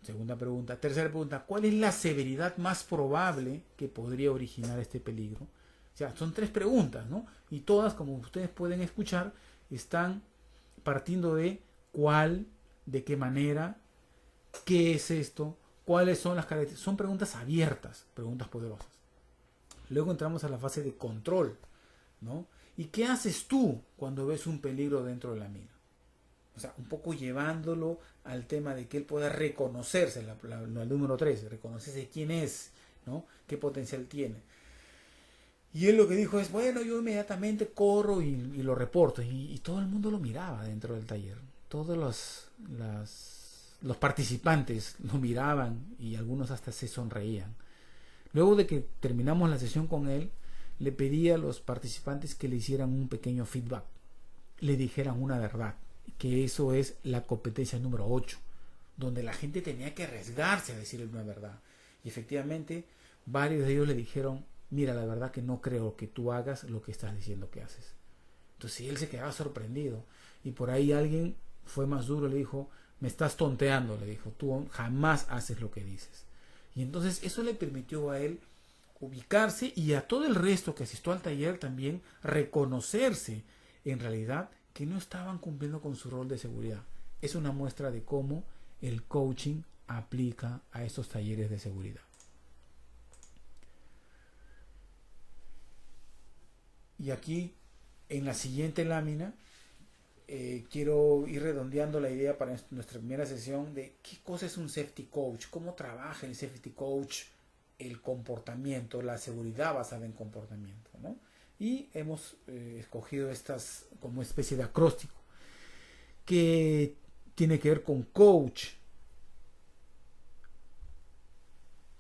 Segunda pregunta. Tercera pregunta. ¿Cuál es la severidad más probable que podría originar este peligro? O sea, son 3 preguntas, ¿no? Y todas, como ustedes pueden escuchar, están partiendo de cuál, de qué manera, qué es esto, cuáles son las características. Son preguntas abiertas, preguntas poderosas. Luego entramos a la fase de control, ¿no? ¿Y qué haces tú cuando ves un peligro dentro de la mina? O sea, un poco llevándolo al tema de que él pueda reconocerse, el número 3, reconocerse quién es, ¿no? Qué potencial tiene. Y él lo que dijo es, bueno, yo inmediatamente corro y lo reporto. Y todo el mundo lo miraba dentro del taller. Todos los participantes lo miraban y algunos hasta se sonreían. Luego de que terminamos la sesión con él, le pedí a los participantes que le hicieran un pequeño feedback. Le dijeran una verdad, que eso es la competencia número 8, donde la gente tenía que arriesgarse a decirle una verdad. Y efectivamente, varios de ellos le dijeron, mira, la verdad que no creo que tú hagas lo que estás diciendo que haces. Entonces él se quedaba sorprendido. Y por ahí alguien fue más duro, le dijo, me estás tonteando, le dijo, tú jamás haces lo que dices. Y entonces eso le permitió a él ubicarse y a todo el resto que asistió al taller también reconocerse en realidad que no estaban cumpliendo con su rol de seguridad. Es una muestra de cómo el coaching aplica a estos talleres de seguridad. Y aquí, en la siguiente lámina, quiero ir redondeando la idea para nuestra primera sesión de qué cosa es un safety coach, cómo trabaja el safety coach, el comportamiento, la seguridad basada en comportamiento, ¿no? Y hemos escogido estas como especie de acróstico que tiene que ver con coach,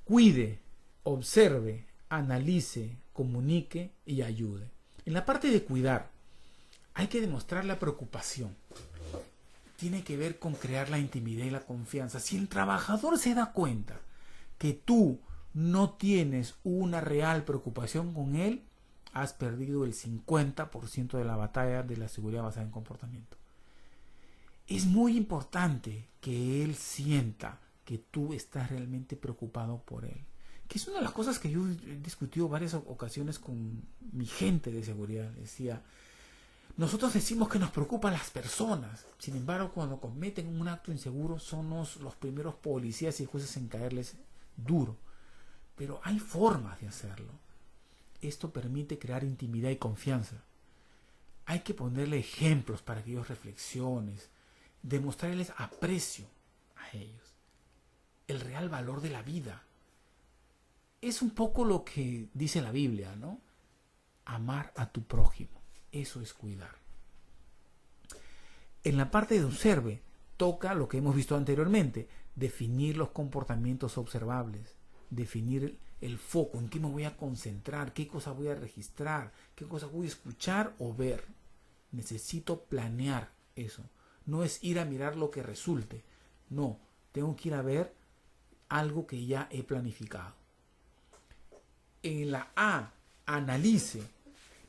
cuide, observe, analice, comunique y ayude. En la parte de cuidar, hay que demostrar la preocupación. Tiene que ver con crear la intimidad y la confianza. Si el trabajador se da cuenta que tú no tienes una real preocupación con él, has perdido el 50% de la batalla de la seguridad basada en comportamiento. Es muy importante que él sienta que tú estás realmente preocupado por él. Que es una de las cosas que yo he discutido varias ocasiones con mi gente de seguridad. Decía, nosotros decimos que nos preocupan las personas. Sin embargo, cuando cometen un acto inseguro, somos los primeros policías y jueces en caerles duro. Pero hay formas de hacerlo. Esto permite crear intimidad y confianza. Hay que ponerle ejemplos para que ellos reflexionen, demostrarles aprecio a ellos, el real valor de la vida. Es un poco lo que dice la Biblia, ¿no? Amar a tu prójimo, eso es cuidar. En la parte de observe, toca lo que hemos visto anteriormente, definir los comportamientos observables, definir el foco, en qué me voy a concentrar, qué cosa voy a registrar, qué cosa voy a escuchar o ver. Necesito planear eso. No es ir a mirar lo que resulte. No, tengo que ir a ver algo que ya he planificado. En la A, analice.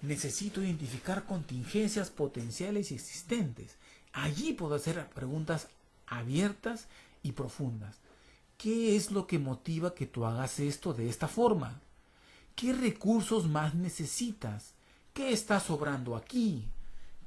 Necesito identificar contingencias potenciales y existentes. Allí puedo hacer preguntas abiertas y profundas. ¿Qué es lo que motiva que tú hagas esto de esta forma? ¿Qué recursos más necesitas? ¿Qué está sobrando aquí?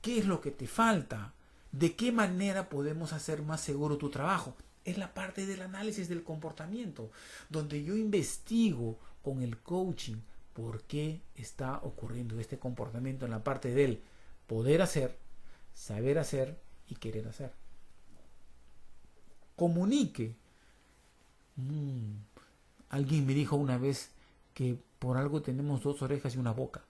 ¿Qué es lo que te falta? ¿De qué manera podemos hacer más seguro tu trabajo? Es la parte del análisis del comportamiento, donde yo investigo con el coaching por qué está ocurriendo este comportamiento en la parte del poder hacer, saber hacer y querer hacer. Comunique. Alguien me dijo una vez que por algo tenemos dos orejas y una boca.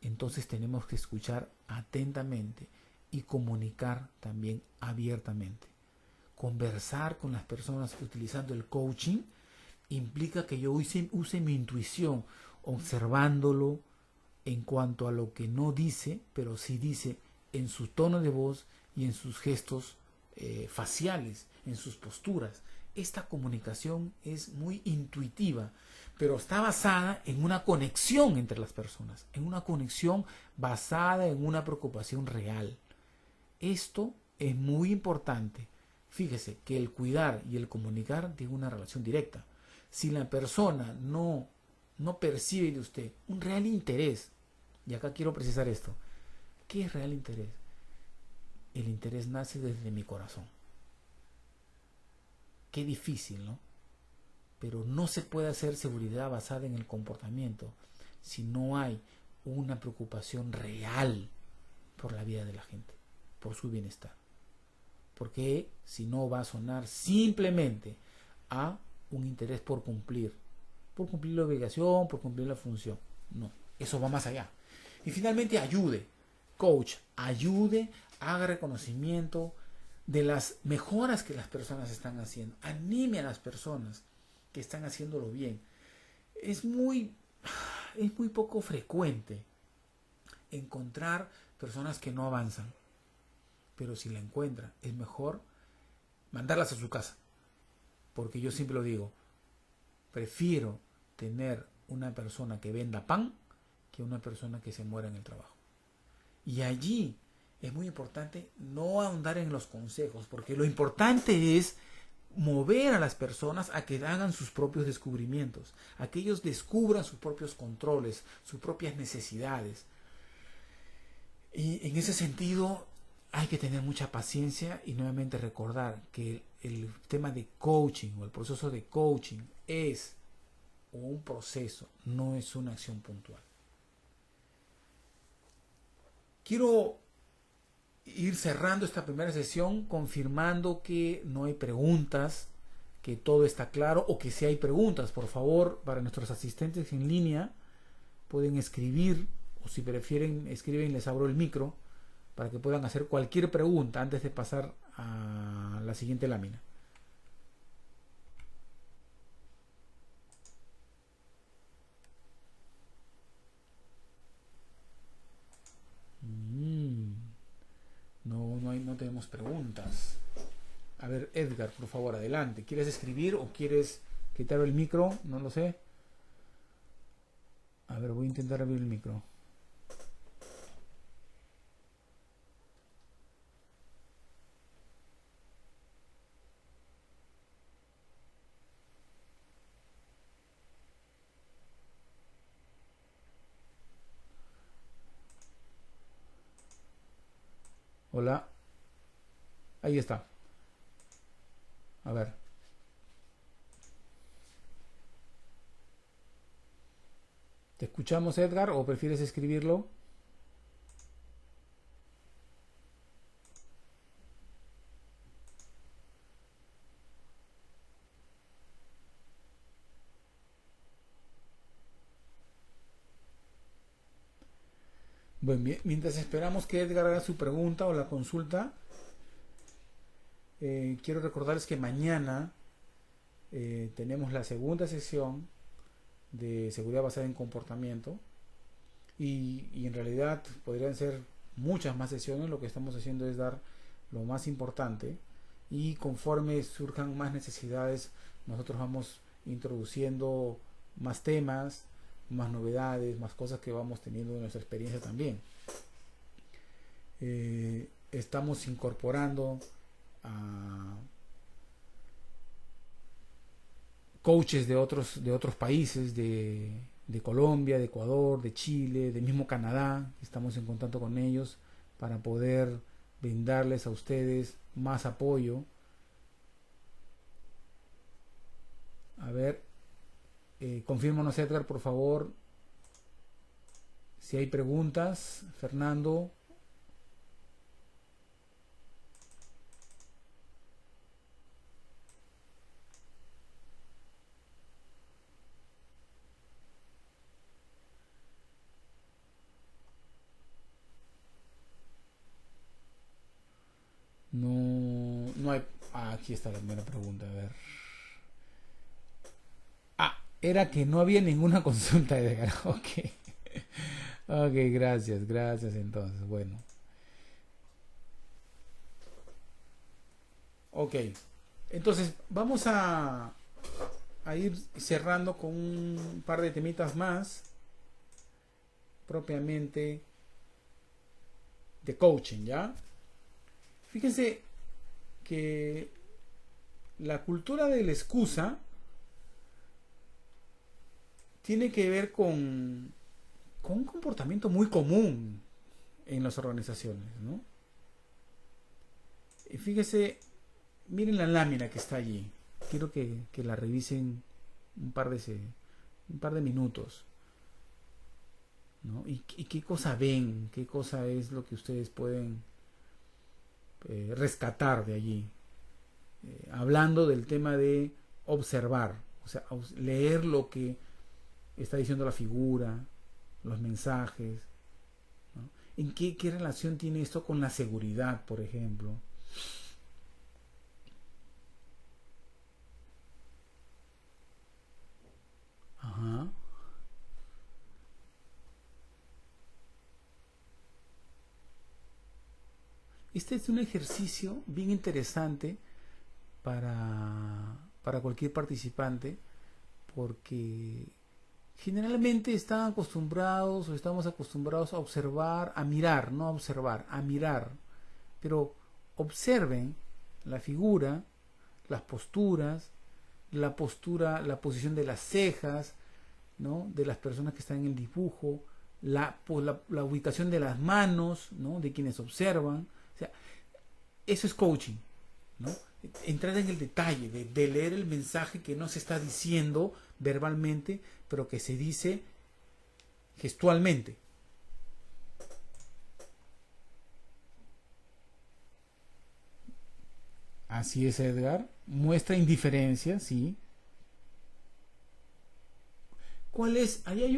Entonces tenemos que escuchar atentamente y comunicar también abiertamente. Conversar con las personas utilizando el coaching implica que yo use mi intuición, observándolo en cuanto a lo que no dice, pero sí dice en su tono de voz y en sus gestos faciales, en sus posturas. Esta comunicación es muy intuitiva, pero está basada en una conexión entre las personas, en una conexión basada en una preocupación real. Esto es muy importante. Fíjese que el cuidar y el comunicar tienen una relación directa. Si la persona no percibe de usted un real interés, y acá quiero precisar esto, ¿qué es real interés? El interés nace desde mi corazón. Qué difícil, ¿no? Pero no se puede hacer seguridad basada en el comportamiento si no hay una preocupación real por la vida de la gente, por su bienestar. Porque si no va a sonar simplemente a un interés por cumplir la obligación, por cumplir la función. No, eso va más allá. Y finalmente ayude, coach, ayude, haga reconocimiento de las mejoras que las personas están haciendo, anime a las personas que están haciéndolo bien. Es muy poco frecuente encontrar personas que no avanzan, pero si la encuentra es mejor mandarlas a su casa, porque yo siempre lo digo, prefiero tener una persona que venda pan que una persona que se muera en el trabajo. Y allí es muy importante no ahondar en los consejos, porque lo importante es mover a las personas a que hagan sus propios descubrimientos, a que ellos descubran sus propios controles, sus propias necesidades. Y en ese sentido hay que tener mucha paciencia y nuevamente recordar que el tema de coaching o el proceso de coaching es un proceso, no es una acción puntual. Quiero ir cerrando esta primera sesión confirmando que no hay preguntas, que todo está claro, o que si hay preguntas, por favor, para nuestros asistentes en línea, pueden escribir, o si prefieren escriben, les abro el micro para que puedan hacer cualquier pregunta antes de pasar a la siguiente lámina. No tenemos preguntas. A ver, Edgar, por favor, adelante. ¿Quieres escribir o quieres quitar el micro? No lo sé. A ver, voy a intentar abrir el micro. Hola. Ahí está. A ver. ¿Te escuchamos, Edgar, o prefieres escribirlo? Bueno, mientras esperamos que Edgar haga su pregunta o la consulta, quiero recordarles que mañana tenemos la segunda sesión de seguridad basada en comportamiento y en realidad podrían ser muchas más sesiones. Lo que estamos haciendo es dar lo más importante y conforme surjan más necesidades nosotros vamos introduciendo más temas, más novedades, más cosas que vamos teniendo en nuestra experiencia también. Estamos incorporando coaches de otros países, de Colombia, de Ecuador, de Chile, del mismo Canadá. Estamos en contacto con ellos para poder brindarles a ustedes más apoyo. A ver, confírmanos, Edgar, por favor, si hay preguntas. Fernando. No, no hay. Aquí está la primera pregunta. A ver. Era que no había ninguna consulta, Edgar. Ok. Ok, gracias, gracias entonces. Bueno. Ok. Entonces, vamos a ir cerrando con un par de temitas más. Propiamente de coaching, ¿ya? Fíjense que la cultura de la excusa tiene que ver con un comportamiento muy común en las organizaciones, ¿no? Y fíjese, miren la lámina que está allí. Quiero que la revisen un par de minutos, ¿no? Y qué cosa ven, qué cosa es lo que ustedes pueden rescatar de allí. Hablando del tema de observar, o sea, leer lo que está diciendo la figura, los mensajes, ¿no? ¿En qué relación tiene esto con la seguridad, por ejemplo? Ajá. Este es un ejercicio bien interesante para cualquier participante, porque generalmente están acostumbrados o estamos acostumbrados a observar, a mirar, no a observar, a mirar. Pero observen la figura, las posturas, la posición de las cejas, ¿no? De las personas que están en el dibujo, la ubicación de las manos, ¿no? De quienes observan. O sea, eso es coaching, ¿no? Entrar en el detalle de leer el mensaje que no se está diciendo verbalmente, pero que se dice gestualmente. Así es, Edgar. Muestra indiferencia, sí. ¿Cuál es? Ahí hay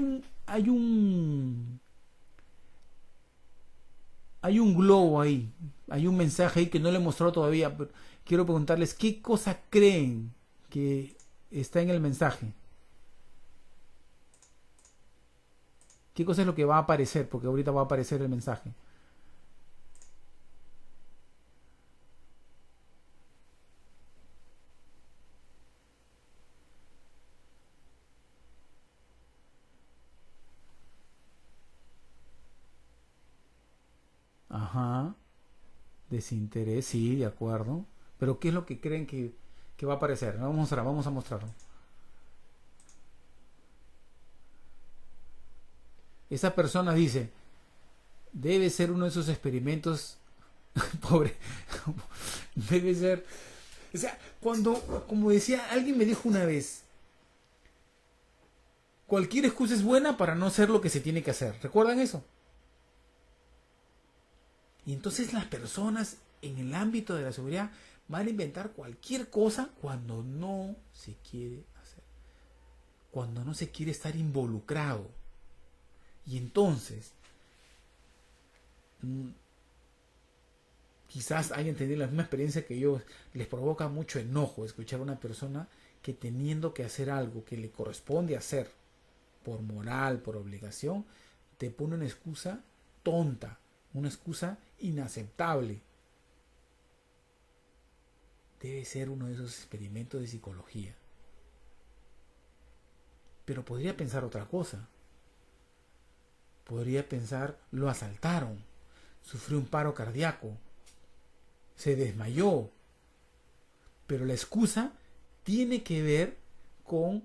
un globo ahí, hay un mensaje ahí que no le he mostrado todavía, pero quiero preguntarles qué cosa creen que está en el mensaje. ¿Qué cosa es lo que va a aparecer? Porque ahorita va a aparecer el mensaje. Ajá, desinterés, sí, de acuerdo. Pero ¿qué es lo que creen que va a aparecer? Vamos a mostrarlo. Esa persona dice, debe ser uno de esos experimentos, pobre, debe ser, o sea, como decía, alguien me dijo una vez, cualquier excusa es buena para no hacer lo que se tiene que hacer. ¿Recuerdan eso? Y entonces las personas en el ámbito de la seguridad van a inventar cualquier cosa cuando no se quiere hacer, cuando no se quiere estar involucrado. Y entonces, quizás hayan tenido la misma experiencia que yo, les provoca mucho enojo escuchar a una persona que teniendo que hacer algo que le corresponde hacer por moral, por obligación, te pone una excusa tonta, una excusa inaceptable. Debe ser uno de esos experimentos de psicología. Pero podría pensar otra cosa. Podría pensar, lo asaltaron, sufrió un paro cardíaco, se desmayó. Pero la excusa tiene que ver con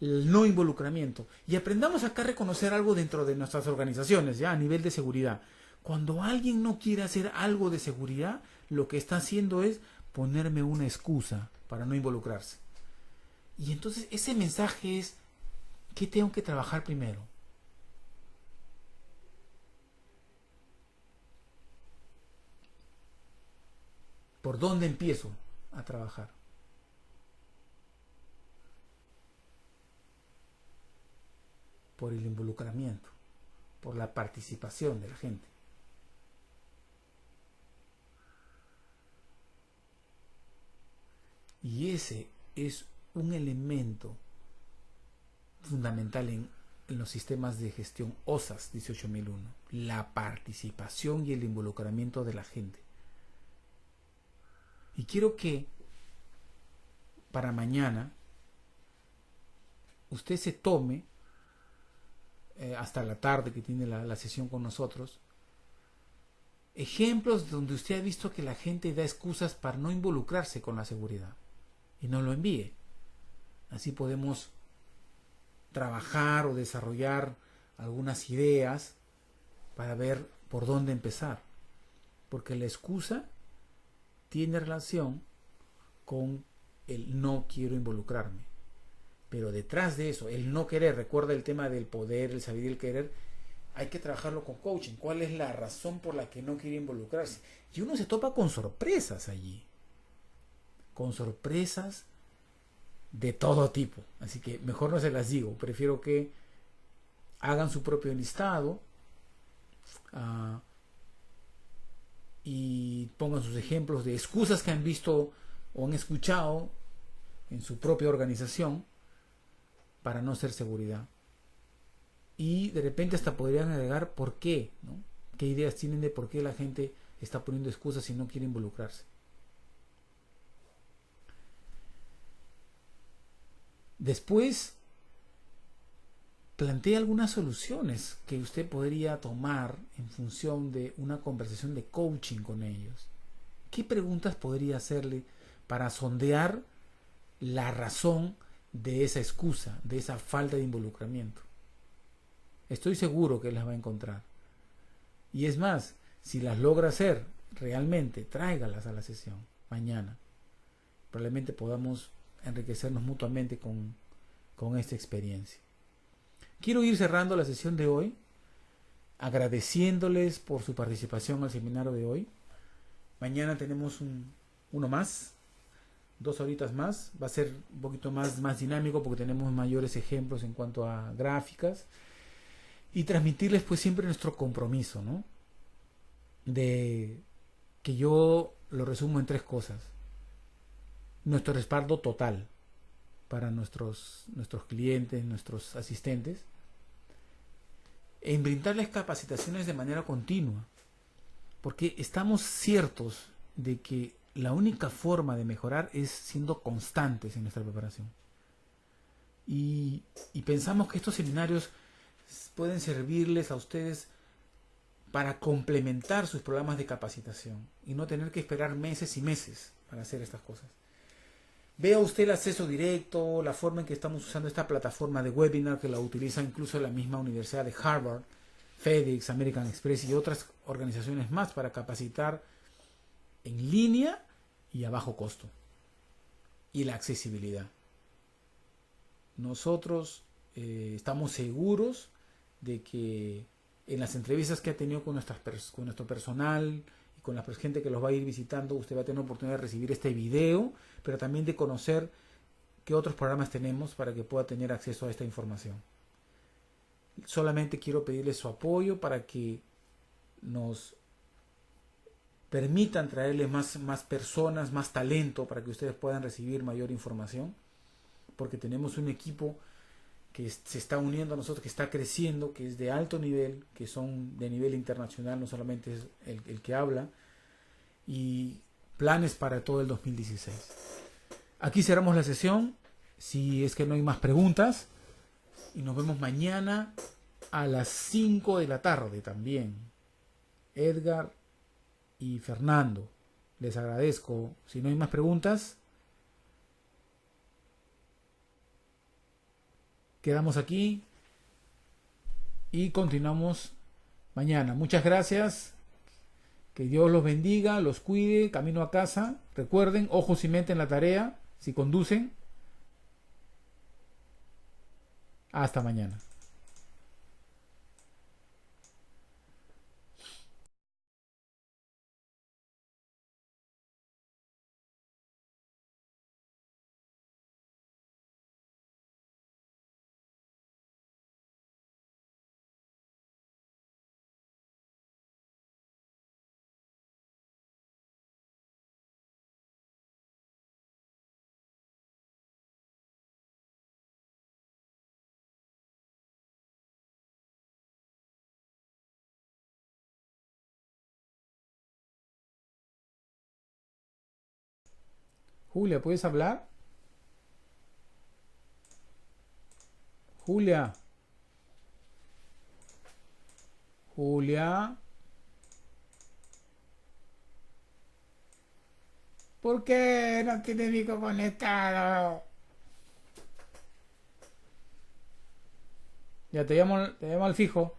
el no involucramiento. Y aprendamos acá a reconocer algo dentro de nuestras organizaciones, ya a nivel de seguridad. Cuando alguien no quiere hacer algo de seguridad, lo que está haciendo es ponerme una excusa para no involucrarse. Y entonces ese mensaje es, ¿qué tengo que trabajar primero? ¿Por dónde empiezo a trabajar? Por el involucramiento, por la participación de la gente. Y ese es un elemento fundamental en los sistemas de gestión OSAS 18001, la participación y el involucramiento de la gente. Y quiero que para mañana usted se tome, hasta la tarde que tiene la sesión con nosotros, ejemplos donde usted ha visto que la gente da excusas para no involucrarse con la seguridad y nos lo envíe. Así podemos trabajar o desarrollar algunas ideas para ver por dónde empezar, porque la excusa tiene relación con el no quiero involucrarme, pero detrás de eso, el no querer, recuerda el tema del poder, el saber y el querer, hay que trabajarlo con coaching. ¿Cuál es la razón por la que no quiere involucrarse? Y uno se topa con sorpresas allí, con sorpresas de todo tipo, así que mejor no se las digo, prefiero que hagan su propio listado y pongan sus ejemplos de excusas que han visto o han escuchado en su propia organización para no hacer seguridad, y de repente hasta podrían agregar por qué, ¿no? ¿Qué ideas tienen de por qué la gente está poniendo excusas y no quiere involucrarse? Después plantea algunas soluciones que usted podría tomar en función de una conversación de coaching con ellos. ¿Qué preguntas podría hacerle para sondear la razón de esa excusa, de esa falta de involucramiento? Estoy seguro que las va a encontrar. Y es más, si las logra hacer realmente, tráigalas a la sesión mañana. Probablemente podamos enriquecernos mutuamente con esta experiencia. Quiero ir cerrando la sesión de hoy, agradeciéndoles por su participación al seminario de hoy. Mañana tenemos uno más, 2 horitas más. Va a ser un poquito más dinámico porque tenemos mayores ejemplos en cuanto a gráficas. Y transmitirles pues siempre nuestro compromiso, ¿no? De que yo lo resumo en 3 cosas. Nuestro respaldo total para nuestros clientes, nuestros asistentes, en brindarles capacitaciones de manera continua, porque estamos ciertos de que la única forma de mejorar es siendo constantes en nuestra preparación. Y pensamos que estos seminarios pueden servirles a ustedes para complementar sus programas de capacitación y no tener que esperar meses y meses para hacer estas cosas. Vea usted el acceso directo, la forma en que estamos usando esta plataforma de webinar, que la utiliza incluso la misma Universidad de Harvard, FedEx, American Express y otras organizaciones más para capacitar en línea y a bajo costo. Y la accesibilidad. Nosotros estamos seguros de que en las entrevistas que ha tenido con nuestro personal y con la gente que los va a ir visitando, usted va a tener la oportunidad de recibir este video, pero también de conocer qué otros programas tenemos para que pueda tener acceso a esta información. Solamente quiero pedirles su apoyo para que nos permitan traerles más personas, más talento, para que ustedes puedan recibir mayor información, porque tenemos un equipo que se está uniendo a nosotros, que está creciendo, que es de alto nivel, que son de nivel internacional, no solamente es el que habla, y planes para todo el 2016. Aquí cerramos la sesión, si es que no hay más preguntas, y nos vemos mañana a las 5 de la tarde también. Edgar y Fernando, les agradezco. Si no hay más preguntas, quedamos aquí y continuamos mañana. Muchas gracias. Que Dios los bendiga, los cuide, camino a casa. Recuerden, ojos y mente en la tarea, si conducen. Hasta mañana. Julia, ¿puedes hablar? Julia. Julia. ¿Por qué no tiene micro conectado? Ya te llamo al fijo.